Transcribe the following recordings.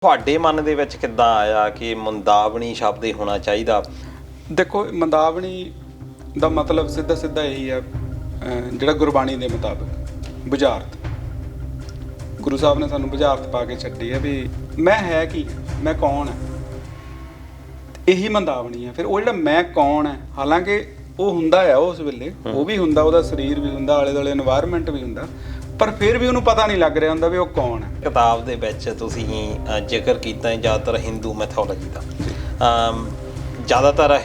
ਤੁਹਾਡੇ ਮਨ ਦੇ ਵਿੱਚ ਕਿੱਦਾਂ ਆਇਆ ਕਿ ਮੁੰਦਾਵਣੀ ਸ਼ਬਦ ਹੀ ਹੋਣਾ ਚਾਹੀਦਾ? ਦੇਖੋ, ਮੁੰਦਾਵਣੀ ਦਾ ਮਤਲਬ ਸਿੱਧਾ ਸਿੱਧਾ ਇਹੀ ਹੈ, ਜਿਹੜਾ ਗੁਰਬਾਣੀ ਦੇ ਮੁਤਾਬਕ ਬੁਝਾਰਤ। ਗੁਰੂ ਸਾਹਿਬ ਨੇ ਸਾਨੂੰ ਬੁਝਾਰਤ ਪਾ ਕੇ ਛੱਡੀ ਹੈ ਵੀ ਮੈਂ ਹੈ ਕੀ, ਮੈਂ ਕੌਣ ਹੈ। ਇਹੀ ਮੁੰਦਾਵਣੀ ਹੈ। ਫਿਰ ਉਹ ਜਿਹੜਾ ਮੈਂ ਕੌਣ ਹੈ, ਹਾਲਾਂਕਿ ਉਹ ਹੁੰਦਾ ਆ ਉਸ ਵੇਲੇ, ਉਹ ਵੀ ਹੁੰਦਾ, ਉਹਦਾ ਸਰੀਰ ਵੀ ਹੁੰਦਾ, ਆਲੇ ਦੁਆਲੇ এনवायरमेंट ਵੀ ਹੁੰਦਾ, ਪਰ ਫਿਰ ਵੀ ਉਹਨੂੰ ਪਤਾ ਨਹੀਂ ਲੱਗ ਰਿਹਾ ਹੁੰਦਾ ਵੀ ਉਹ ਕੌਣ ਹੈ। ਕਿਤਾਬ ਦੇ ਵਿੱਚ ਤੁਸੀਂ ਜ਼ਿਕਰ ਕੀਤਾ ਹੈ ਜ਼ਿਆਦਾਤਰ ਹਿੰਦੂ ਮੈਥੋਲੋਜੀ ਦਾ। ਜ਼ਿਆਦਾਤਰ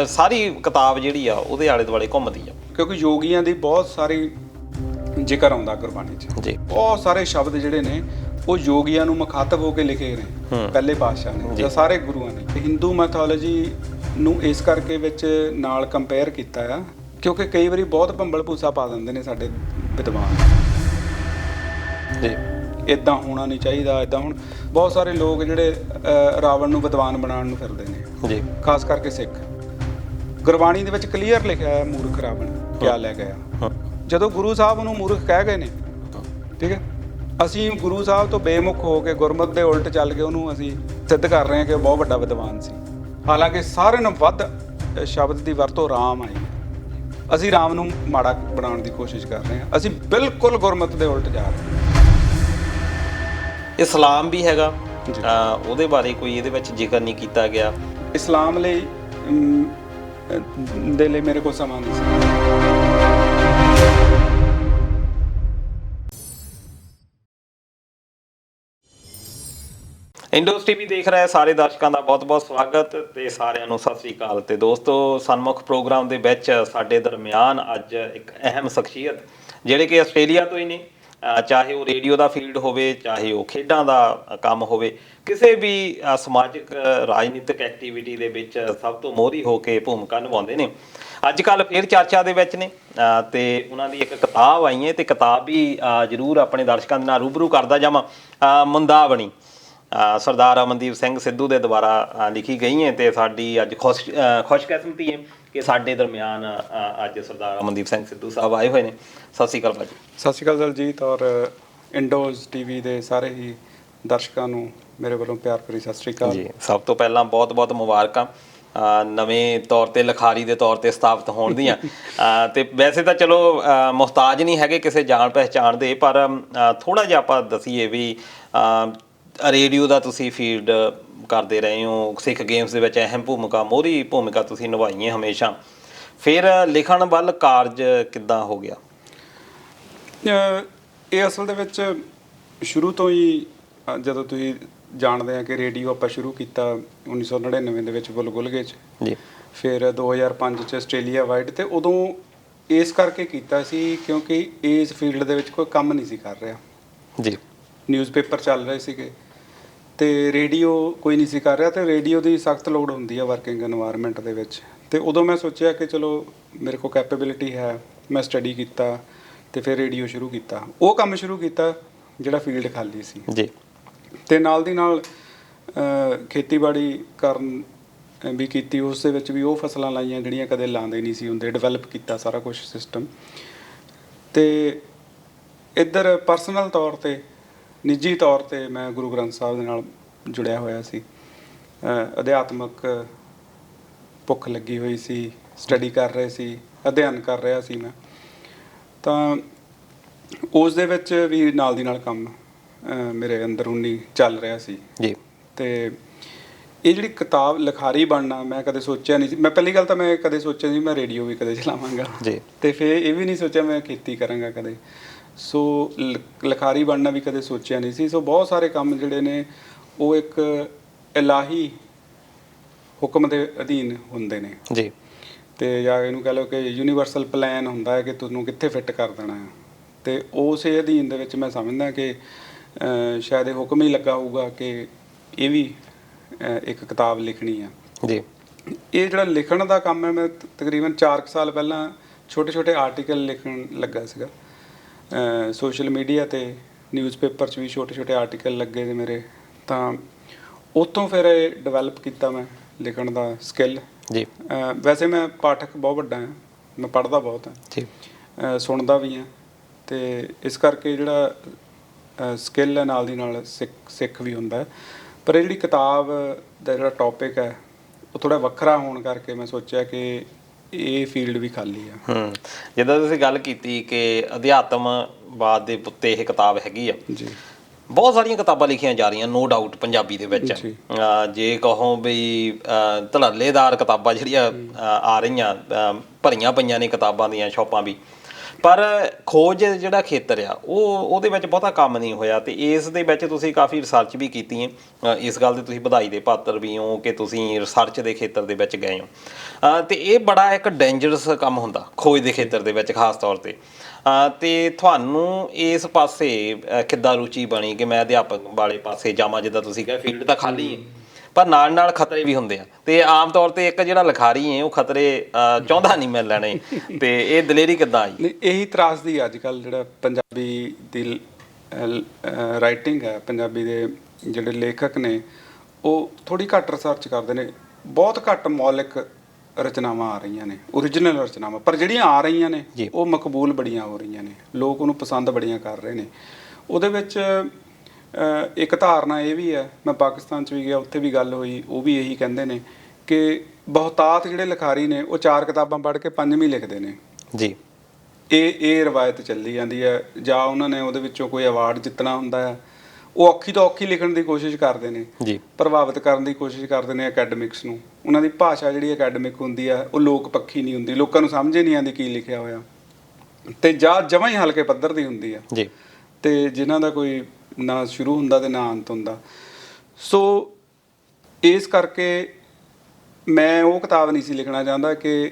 ਸਾਰੀ ਕਿਤਾਬ ਜਿਹੜੀ ਆ ਉਹਦੇ ਆਲੇ ਦੁਆਲੇ ਘੁੰਮਦੀ ਆ, ਕਿਉਂਕਿ ਯੋਗੀਆਂ ਦੀ ਬਹੁਤ ਸਾਰੀ ਜ਼ਿਕਰ ਆਉਂਦਾ ਗੁਰਬਾਣੀ 'ਚ ਜੀ। ਬਹੁਤ ਸਾਰੇ ਸ਼ਬਦ ਜਿਹੜੇ ਨੇ ਉਹ ਯੋਗੀਆਂ ਨੂੰ ਮੁਖਾਤਬ ਹੋ ਕੇ ਲਿਖੇ ਨੇ ਪਹਿਲੇ ਪਾਤਸ਼ਾਹ ਨੇ ਜਾਂ ਸਾਰੇ ਗੁਰੂਆਂ ਨੇ। ਹਿੰਦੂ ਮੈਥੋਲੋਜੀ ਨੂੰ ਇਸ ਕਰਕੇ ਵਿੱਚ ਨਾਲ ਕੰਪੇਅਰ ਕੀਤਾ ਆ ਕਿਉਂਕਿ ਕਈ ਵਾਰੀ ਬਹੁਤ ਭੰਬਲ ਭੂਸਾ ਪਾ ਦਿੰਦੇ ਨੇ ਸਾਡੇ ਵਿਦਵਾਨ ਜੀ, ਇੱਦਾਂ ਹੋਣਾ ਨਹੀਂ ਚਾਹੀਦਾ, ਇੱਦਾਂ ਹੁਣ ਬਹੁਤ ਸਾਰੇ ਲੋਕ ਜਿਹੜੇ ਰਾਵਣ ਨੂੰ ਵਿਦਵਾਨ ਬਣਾਉਣ ਨੂੰ ਫਿਰਦੇ ਨੇ ਜੀ, ਖਾਸ ਕਰਕੇ ਸਿੱਖ। ਗੁਰਬਾਣੀ ਦੇ ਵਿੱਚ ਕਲੀਅਰ ਲਿਖਿਆ ਹੈ ਮੂਰਖ ਰਾਵਣ ਕਿਆ ਲੈ ਗਿਆ। ਜਦੋਂ ਗੁਰੂ ਸਾਹਿਬ ਉਹਨੂੰ ਮੂਰਖ ਕਹਿ ਗਏ ਨੇ, ਠੀਕ ਹੈ, ਅਸੀਂ ਗੁਰੂ ਸਾਹਿਬ ਤੋਂ ਬੇਮੁਖ ਹੋ ਕੇ ਗੁਰਮਤਿ ਦੇ ਉਲਟ ਚੱਲ ਕੇ ਉਹਨੂੰ ਅਸੀਂ ਸਿੱਧ ਕਰ ਰਹੇ ਹਾਂ ਕਿ ਉਹ ਬਹੁਤ ਵੱਡਾ ਵਿਦਵਾਨ ਸੀ। ਹਾਲਾਂਕਿ ਸਾਰਿਆਂ ਨਾਲੋਂ ਵੱਧ ਸ਼ਬਦ ਦੀ ਵਰਤੋਂ ਰਾਮ ਆਈ ਹੈ। ਅਸੀਂ ਰਾਮ ਨੂੰ ਮਾੜਾ ਬਣਾਉਣ ਦੀ ਕੋਸ਼ਿਸ਼ ਕਰ ਰਹੇ ਹਾਂ, ਅਸੀਂ ਬਿਲਕੁਲ ਗੁਰਮਤਿ ਦੇ ਉਲਟ ਜਾ ਰਹੇ ਹਾਂ। ਇਸਲਾਮ ਵੀ ਹੈਗਾ, ਉਹਦੇ ਬਾਰੇ ਕੋਈ ਇਹਦੇ ਵਿੱਚ ਜ਼ਿਕਰ ਨਹੀਂ ਕੀਤਾ ਗਿਆ। ਇਸਲਾਮ ਲਈ ਦੇ ਲਈ ਮੇਰੇ ਕੋਲ ਸਮਾਂ ਨਹੀਂ ਸੀ। ਇੰਡੋਸ ਟੀਵੀ ਦੇਖ ਰਹੇ ਸਾਰੇ ਦਰਸ਼ਕਾਂ ਦਾ ਬਹੁਤ-ਬਹੁਤ ਸਵਾਗਤ ਤੇ ਸਾਰਿਆਂ ਨੂੰ ਸਤਿ ਸ੍ਰੀ ਅਕਾਲ। ਤੇ ਦੋਸਤੋ, ਸਨਮੁਖ ਪ੍ਰੋਗਰਾਮ ਦੇ ਵਿੱਚ ਸਾਡੇ ਦਰਮਿਆਨ ਅੱਜ ਇੱਕ ਅਹਿਮ ਸ਼ਖਸੀਅਤ ਜਿਹੜੇ ਕਿ ਆਸਟ੍ਰੇਲੀਆ ਤੋਂ ਹੀ ਨੇ, ਚਾਹੇ ਉਹ ਰੇਡੀਓ ਦਾ ਫੀਲਡ ਹੋਵੇ, ਚਾਹੇ ਉਹ ਖੇਡਾਂ ਦਾ ਕੰਮ ਹੋਵੇ, ਕਿਸੇ ਵੀ ਸਮਾਜਿਕ ਰਾਜਨੀਤਿਕ ਐਕਟੀਵਿਟੀ ਦੇ ਵਿੱਚ ਸਭ ਤੋਂ ਮੋਹਰੀ ਹੋ ਕੇ ਭੂਮਿਕਾ ਨਿਭਾਉਂਦੇ ਨੇ। ਅੱਜ ਕੱਲ੍ਹ ਫਿਰ ਚਰਚਾ ਦੇ ਵਿੱਚ ਨੇ ਤੇ ਉਹਨਾਂ ਦੀ ਇੱਕ ਕਿਤਾਬ ਆਈ ਹੈ ਤੇ ਕਿਤਾਬ ਵੀ ਜ਼ਰੂਰ ਆਪਣੇ ਦਰਸ਼ਕਾਂ ਦੇ ਨਾਲ ਰੂਬਰੂ ਕਰਦਾ ਜਾਵਾਂ। ਮੁੰਦਾਵਣੀ ਸਰਦਾਰ ਅਮਨਦੀਪ ਸਿੰਘ ਸਿੱਧੂ ਦੇ ਦੁਆਰਾ ਲਿਖੀ ਗਈ ਹੈ ਤੇ ਸਾਡੀ ਅੱਜ ਖੁਸ਼ਕਿਸਮਤੀ ਹੈ ਕਿ ਸਾਡੇ ਦਰਮਿਆਨ ਅੱਜ ਸਰਦਾਰ ਅਮਨਦੀਪ ਸਿੰਘ ਸਿੱਧੂ ਸਾਹਿਬ ਆਏ ਹੋਏ ਨੇ। ਸਤਿ ਸ਼੍ਰੀ ਅਕਾਲ ਭਾਜੀ। ਸਤਿ ਸ਼੍ਰੀ ਅਕਾਲ ਦਲਜੀਤ, ਔਰ ਇੰਡੋਜ਼ ਟੀਵੀ ਦੇ ਸਾਰੇ ਹੀ ਦਰਸ਼ਕਾਂ ਨੂੰ ਮੇਰੇ ਵੱਲੋਂ ਪਿਆਰ ਭਰੀ ਸਤਿ ਸ਼੍ਰੀ ਅਕਾਲ ਜੀ। ਸਭ ਤੋਂ ਪਹਿਲਾਂ ਬਹੁਤ-ਬਹੁਤ ਮੁਬਾਰਕਾਂ ਨਵੇਂ ਤੌਰ ਤੇ ਲਿਖਾਰੀ ਦੇ ਤੌਰ ਤੇ ਸਥਾਪਿਤ ਹੋਣ ਦੀਆਂ। ਤੇ ਵੈਸੇ ਤਾਂ ਚਲੋ ਮੁਹਤਾਜ ਨਹੀਂ ਹੈਗੇ ਕਿਸੇ ਜਾਣ ਪਹਿਚਾਣ ਦੇ, ਪਰ ਥੋੜ੍ਹਾ ਜਿਹਾ ਆਪਾਂ ਦੱਸੀਏ ਵੀ ਰੇਡੀਓ ਦਾ ਤੁਸੀਂ ਫੀਲਡ ਕਰਦੇ ਰਹੇ ਹੋ, ਸਿੱਖ ਗੇਮਸ ਦੇ ਵਿੱਚ ਅਹਿਮ ਭੂਮਿਕਾ, ਮੋਹਰੀ ਭੂਮਿਕਾ ਤੁਸੀਂ ਨਿਭਾਈ ਹੈ ਹਮੇਸ਼ਾ। ਫਿਰ ਲਿਖਣ ਵੱਲ ਕਾਰਜ ਕਿੱਦਾਂ ਹੋ ਗਿਆ? ਇਹ ਅਸਲ ਦੇ ਵਿੱਚ ਸ਼ੁਰੂ ਤੋਂ ਹੀ, ਜਦੋਂ ਤੁਸੀਂ ਜਾਣਦੇ ਆ ਕਿ ਰੇਡੀਓ ਆਪਾਂ ਸ਼ੁਰੂ ਕੀਤਾ 1999 ਦੇ ਵਿੱਚ ਬੁਲਬੁਲਗੇ 'ਚ ਜੀ, ਫਿਰ 2005 'ਚ ਆਸਟ੍ਰੇਲੀਆ ਵਾਈਡ, ਤੇ ਉਦੋਂ ਇਸ ਕਰਕੇ ਕੀਤਾ ਸੀ ਕਿਉਂਕਿ ਇਸ ਫੀਲਡ ਦੇ ਵਿੱਚ ਕੋਈ ਕੰਮ ਨਹੀਂ ਸੀ ਕਰ ਰਿਹਾ ਜੀ। ਨਿਊਜ਼ਪੇਪਰ ਚੱਲ ਰਹੇ ਸੀਗੇ ਤੇ ਰੇਡੀਓ ਕੋਈ ਨਹੀਂ ਸੀ ਕਰ ਰਿਹਾ, ਤੇ ਰੇਡੀਓ ਦੀ ਸਖਤ ਲੋੜ ਹੁੰਦੀ ਆ ਵਰਕਿੰਗ এনवायरमेंट ਦੇ ਵਿੱਚ। ਤੇ ਉਦੋਂ ਮੈਂ ਸੋਚਿਆ ਕਿ ਚਲੋ ਮੇਰੇ ਕੋਲ ਕੈਪੇਬਿਲਿਟੀ ਹੈ, ਮੈਂ ਸਟੱਡੀ ਕੀਤਾ ਤੇ ਫਿਰ ਰੇਡੀਓ ਸ਼ੁਰੂ ਕੀਤਾ। ਉਹ ਕੰਮ ਸ਼ੁਰੂ ਕੀਤਾ ਜਿਹੜਾ ਫੀਲਡ ਖਾਲੀ ਸੀ ਜੀ, ਤੇ ਨਾਲ ਦੀ ਨਾਲ ਖੇਤੀਬਾੜੀ ਕਰਨ ਵੀ ਕੀਤੀ। ਉਸ ਦੇ ਵਿੱਚ ਵੀ ਉਹ ਫਸਲਾਂ ਲਾਈਆਂ ਜਿਹੜੀਆਂ ਕਦੇ ਲਾਉਂਦੇ ਨਹੀਂ ਸੀ ਹੁੰਦੇ, ਡਿਵੈਲਪ ਕੀਤਾ ਸਾਰਾ ਕੁਝ ਸਿਸਟਮ। ਤੇ ਇੱਧਰ ਪਰਸਨਲ ਤੌਰ 'ਤੇ, ਨਿੱਜੀ ਤੌਰ 'ਤੇ ਮੈਂ ਗੁਰੂ ਗ੍ਰੰਥ ਸਾਹਿਬ ਦੇ ਨਾਲ ਜੁੜਿਆ ਹੋਇਆ ਸੀ। ਅਧਿਆਤਮਕ ਭੁੱਖ ਲੱਗੀ ਹੋਈ ਸੀ, ਸਟੱਡੀ ਕਰ ਰਹੇ ਸੀ, ਅਧਿਐਨ ਕਰ ਰਿਹਾ ਸੀ ਮੈਂ, ਤਾਂ ਉਸ ਦੇ ਵਿੱਚ ਵੀ ਨਾਲ ਦੀ ਨਾਲ ਕੰਮ ਮੇਰੇ ਅੰਦਰੂਨੀ ਚੱਲ ਰਿਹਾ ਸੀ ਜੀ। ਤੇ ਇਹ ਜਿਹੜੀ ਕਿਤਾਬ ਲਿਖਾਰੀ ਬਣਨਾ ਮੈਂ ਕਦੇ ਸੋਚਿਆ ਨਹੀਂ ਸੀ। ਮੈਂ ਪਹਿਲੀ ਗੱਲ ਤਾਂ ਮੈਂ ਕਦੇ ਸੋਚਿਆ ਨਹੀਂ ਮੈਂ ਰੇਡੀਓ ਵੀ ਕਦੇ ਚਲਾਵਾਂਗਾ ਜੀ, ਤੇ ਫਿਰ ਇਹ ਵੀ ਨਹੀਂ ਸੋਚਿਆ ਮੈਂ ਖੇਤੀ ਕਰਾਂਗਾ ਕਦੇ। ਸੋ ਲਿਖਾਰੀ ਬਣਨਾ ਵੀ ਕਦੇ ਸੋਚਿਆ ਨਹੀਂ ਸੀ। ਸੋ ਬਹੁਤ ਸਾਰੇ ਕੰਮ ਜਿਹੜੇ ਨੇ ਉਹ ਇੱਕ ਇਲਾਹੀ ਹੁਕਮ ਦੇ ਅਧੀਨ ਹੁੰਦੇ ਨੇ ਜੀ, ਤੇ ਜਾਂ ਇਹਨੂੰ ਕਹਿ ਲਓ ਕਿ ਯੂਨੀਵਰਸਲ ਪਲਾਨ ਹੁੰਦਾ ਹੈ ਕਿ ਤੁਹਾਨੂੰ ਕਿੱਥੇ ਫਿੱਟ ਕਰ ਦੇਣਾ ਹੈ। ਤੇ ਉਸੇ ਅਧੀਨ ਦੇ ਵਿੱਚ ਮੈਂ ਸਮਝਦਾ ਕਿ ਸ਼ਾਇਦ ਇਹ ਹੁਕਮ ਹੀ ਲੱਗਾ ਹੋਊਗਾ ਕਿ ਇਹ ਵੀ ਇੱਕ ਕਿਤਾਬ ਲਿਖਣੀ ਆ ਜੀ। ਇਹ ਜਿਹੜਾ ਲਿਖਣ ਦਾ ਕੰਮ ਹੈ, ਮੈਂ ਤਕਰੀਬਨ 4 ਸਾਲ ਪਹਿਲਾਂ ਛੋਟੇ-ਛੋਟੇ ਆਰਟੀਕਲ ਲਿਖਣ ਲੱਗਾ ਸੀਗਾ। ਸੋਸ਼ਲ ਮੀਡੀਆ ਤੇ ਨਿਊਜ਼ਪੇਪਰ 'ਚ ਵੀ ਛੋਟੇ-ਛੋਟੇ ਆਰਟੀਕਲ ਲੱਗੇ ਨੇ ਮੇਰੇ, ਤਾਂ ਉੱਥੋਂ ਫਿਰ ਇਹ ਡਿਵੈਲਪ ਕੀਤਾ ਮੈਂ ਲਿਖਣ ਦਾ ਸਕਿੱਲ ਜੀ। ਵੈਸੇ ਮੈਂ ਪਾਠਕ ਬਹੁਤ ਵੱਡਾ ਹਾਂ, ਮੈਂ ਪੜ੍ਹਦਾ ਬਹੁਤ ਹਾਂ ਜੀ, ਸੁਣਦਾ ਵੀ ਹਾਂ, ਤੇ ਇਸ ਕਰਕੇ ਜਿਹੜਾ ਸਕਿੱਲ ਹੈ ਨਾਲ ਦੀ ਨਾਲ ਸਿੱਖ ਵੀ ਹੁੰਦਾ। ਪਰ ਇਹ ਜਿਹੜੀ ਕਿਤਾਬ ਦਾ ਜਿਹੜਾ ਟੌਪਿਕ ਹੈ ਉਹ ਥੋੜ੍ਹਾ ਵੱਖਰਾ ਹੋਣ ਕਰਕੇ ਮੈਂ ਸੋਚਿਆ ਕਿ ਇਹ ਫੀਲਡ ਵੀ ਖਾਲੀ ਆ। ਜਿੱਦਾਂ ਤੁਸੀਂ ਗੱਲ ਕੀਤੀ ਕਿ ਅਧਿਆਤਮਵਾਦ ਦੇ ਉੱਤੇ ਇਹ ਕਿਤਾਬ ਹੈਗੀ ਆ ਜੀ, ਬਹੁਤ ਸਾਰੀਆਂ ਕਿਤਾਬਾਂ ਲਿਖੀਆਂ ਜਾ ਰਹੀਆਂ ਨੋ ਡਾਊਟ ਪੰਜਾਬੀ ਦੇ ਵਿੱਚ। ਜੇ ਕਹੋ ਵੀ ਧੜੱਲੇਦਾਰ ਕਿਤਾਬਾਂ ਜਿਹੜੀਆਂ ਆ ਰਹੀਆਂ ਭਰੀਆਂ ਪਈਆਂ ਨੇ ਕਿਤਾਬਾਂ ਦੀਆਂ ਸ਼ੌਪਾਂ ਵੀ, ਪਰ ਖੋਜ ਜਿਹੜਾ ਖੇਤਰ ਆ ਉਹਦੇ ਵਿੱਚ ਬਹੁਤਾ ਕੰਮ ਨਹੀਂ ਹੋਇਆ। ਤੇ ਇਸ ਦੇ ਵਿੱਚ ਤੁਸੀਂ ਕਾਫੀ ਰਿਸਰਚ ਵੀ ਕੀਤੀ ਹੈ, ਇਸ ਗੱਲ ਦੇ ਤੁਸੀਂ ਵਧਾਈ ਦੇ ਪਾਤਰ ਵੀ ਹੋ ਕਿ ਤੁਸੀਂ ਰਿਸਰਚ ਦੇ ਖੇਤਰ ਦੇ ਵਿੱਚ ਗਏ ਹੋ। ਤੇ ਇਹ ਬੜਾ ਇੱਕ ਡੇਂਜਰਸ ਕੰਮ ਹੁੰਦਾ ਖੋਜ ਦੇ ਖੇਤਰ ਦੇ ਵਿੱਚ ਖਾਸ ਤੌਰ ਤੇ। ਤੇ ਤੁਹਾਨੂੰ ਇਸ ਪਾਸੇ ਕਿੱਦਾਂ ਰੁਚੀ ਬਣੀ ਕਿ ਮੈਂ ਅਧਿਆਪਕ ਵਾਲੇ ਪਾਸੇ ਜਾਵਾਂ? ਜਿੱਦਾਂ ਤੁਸੀਂ ਕਹੇ ਫੀਲਡ ਤਾਂ ਖਾਲੀ ਹੈ ਪਰ ਨਾਲ ਨਾਲ ਖਤਰੇ ਵੀ ਹੁੰਦੇ ਆ, ਤੇ ਆਮ ਤੌਰ ਤੇ ਇੱਕ ਜਿਹੜਾ ਲਿਖਾਰੀ ਹੈ ਉਹ ਖਤਰੇ ਚਾਹੁੰਦਾ ਨਹੀਂ ਮਿਲ ਲੈਣੇ, ਤੇ ਇਹ ਦਲੇਰੀ ਕਿੱਦਾਂ ਆਈ? ਨਹੀਂ, ਇਹੀ ਤਰਾਸਦੀ ਅੱਜ ਕੱਲ੍ਹ ਜਿਹੜਾ ਪੰਜਾਬੀ ਦੀ ਰਾਈਟਿੰਗ ਹੈ, ਪੰਜਾਬੀ ਦੇ ਜਿਹੜੇ ਲੇਖਕ ਨੇ ਉਹ ਥੋੜ੍ਹੀ ਘੱਟ ਰਿਸਰਚ ਕਰਦੇ ਨੇ, ਬਹੁਤ ਘੱਟ ਮੌਲਿਕ ਰਚਨਾਵਾਂ ਆ ਰਹੀਆਂ ਨੇ, ਓਰੀਜਨਲ ਰਚਨਾਵਾਂ, ਪਰ ਜਿਹੜੀਆਂ ਆ ਰਹੀਆਂ ਨੇ ਉਹ ਮਕਬੂਲ ਬੜੀਆਂ ਹੋ ਰਹੀਆਂ ਨੇ, ਲੋਕ ਉਹਨੂੰ ਪਸੰਦ ਬੜੀਆਂ ਕਰ ਰਹੇ ਨੇ। ਉਹਦੇ ਵਿੱਚ ਇੱਕ ਧਾਰਨਾ ਇਹ ਵੀ ਹੈ, ਮੈਂ ਪਾਕਿਸਤਾਨ 'ਚ ਵੀ ਗਿਆ, ਉੱਥੇ ਵੀ ਗੱਲ ਹੋਈ, ਉਹ ਵੀ ਇਹੀ ਕਹਿੰਦੇ ਨੇ ਕਿ ਬਹੁਤਾਤ ਜਿਹੜੇ ਲਿਖਾਰੀ ਨੇ ਉਹ 4 ਕਿਤਾਬਾਂ ਪੜ੍ਹ ਕੇ 5ਵੀਂ ਲਿਖਦੇ ਨੇ ਜੀ। ਇਹ ਰਵਾਇਤ ਚੱਲੀ ਜਾਂਦੀ ਹੈ। ਜਾਂ ਉਹਨਾਂ ਨੇ ਉਹਦੇ ਵਿੱਚੋਂ ਕੋਈ ਅਵਾਰਡ ਜਿੱਤਣਾ ਹੁੰਦਾ ਹੈ, ਉਹ ਔਖੀ ਤੋਂ ਔਖੀ ਲਿਖਣ ਦੀ ਕੋਸ਼ਿਸ਼ ਕਰਦੇ ਨੇ ਜੀ, ਪ੍ਰਭਾਵਿਤ ਕਰਨ ਦੀ ਕੋਸ਼ਿਸ਼ ਕਰਦੇ ਨੇ ਅਕੈਡਮਿਕਸ ਨੂੰ। ਉਹਨਾਂ ਦੀ ਭਾਸ਼ਾ ਜਿਹੜੀ ਅਕੈਡਮਿਕ ਹੁੰਦੀ ਆ ਉਹ ਲੋਕ ਪੱਖੀ ਨਹੀਂ ਹੁੰਦੀ, ਲੋਕਾਂ ਨੂੰ ਸਮਝ ਹੀ ਨਹੀਂ ਆਉਂਦੀ ਕੀ ਲਿਖਿਆ ਹੋਇਆ, ਤੇ ਜਾਂ ਜਮਾਂ ਹੀ ਹਲਕੇ ਪੱਧਰ ਦੀ ਹੁੰਦੀ ਆ ਜੀ, ਤੇ ਜਿਨ੍ਹਾਂ ਦਾ ਕੋਈ ਨਾ ਸ਼ੁਰੂ ਹੁੰਦਾ ਤੇ ਨਾ ਅੰਤ ਹੁੰਦਾ। ਸੋ ਇਸ ਕਰਕੇ ਮੈਂ ਉਹ ਕਿਤਾਬ ਨਹੀਂ ਸੀ ਲਿਖਣਾ ਚਾਹੁੰਦਾ ਕਿ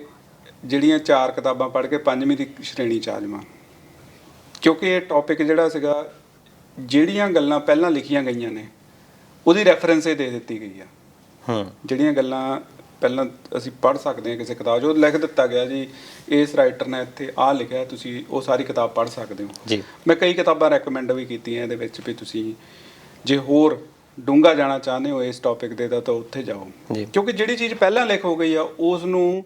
ਜਿਹੜੀਆਂ 4 ਕਿਤਾਬਾਂ ਪੜ੍ਹ ਕੇ 5ਵੀਂ ਦੀ ਸ਼੍ਰੇਣੀ 'ਚ ਆ ਜਾਵਾਂ, ਕਿਉਂਕਿ ਇਹ ਟੌਪਿਕ ਜਿਹੜਾ ਸੀਗਾ, ਜਿਹੜੀਆਂ ਗੱਲਾਂ ਪਹਿਲਾਂ ਲਿਖੀਆਂ ਗਈਆਂ ਨੇ ਉਹਦੀ ਰੈਫਰੈਂਸ ਇਹ ਦੇ ਦਿੱਤੀ ਗਈ ਆ। ਜਿਹੜੀਆਂ ਗੱਲਾਂ ਪਹਿਲਾਂ ਅਸੀਂ ਪੜ੍ਹ ਸਕਦੇ ਹਾਂ ਕਿਸੇ ਕਿਤਾਬ 'ਚ, ਉਹ ਲਿਖ ਦਿੱਤਾ ਗਿਆ ਜੀ ਇਸ ਰਾਈਟਰ ਨੇ ਇੱਥੇ ਆਹ ਲਿਖਿਆ, ਤੁਸੀਂ ਉਹ ਸਾਰੀ ਕਿਤਾਬ ਪੜ੍ਹ ਸਕਦੇ ਹੋ ਜੀ। ਮੈਂ ਕਈ ਕਿਤਾਬਾਂ ਰეკਮੈਂਡ ਵੀ ਕੀਤੀਆਂ ਇਹਦੇ ਵਿੱਚ ਵੀ ਤੁਸੀਂ ਜੇ ਹੋਰ ਡੂੰਘਾ ਜਾਣਾ ਚਾਹੁੰਦੇ ਹੋ ਇਸ ਟੌਪਿਕ ਦੇ ਤਾਂ ਉੱਥੇ ਜਾਓ, ਕਿਉਂਕਿ ਜਿਹੜੀ ਚੀਜ਼ ਪਹਿਲਾਂ ਲਿਖ ਹੋ ਗਈ ਆ ਉਸ ਨੂੰ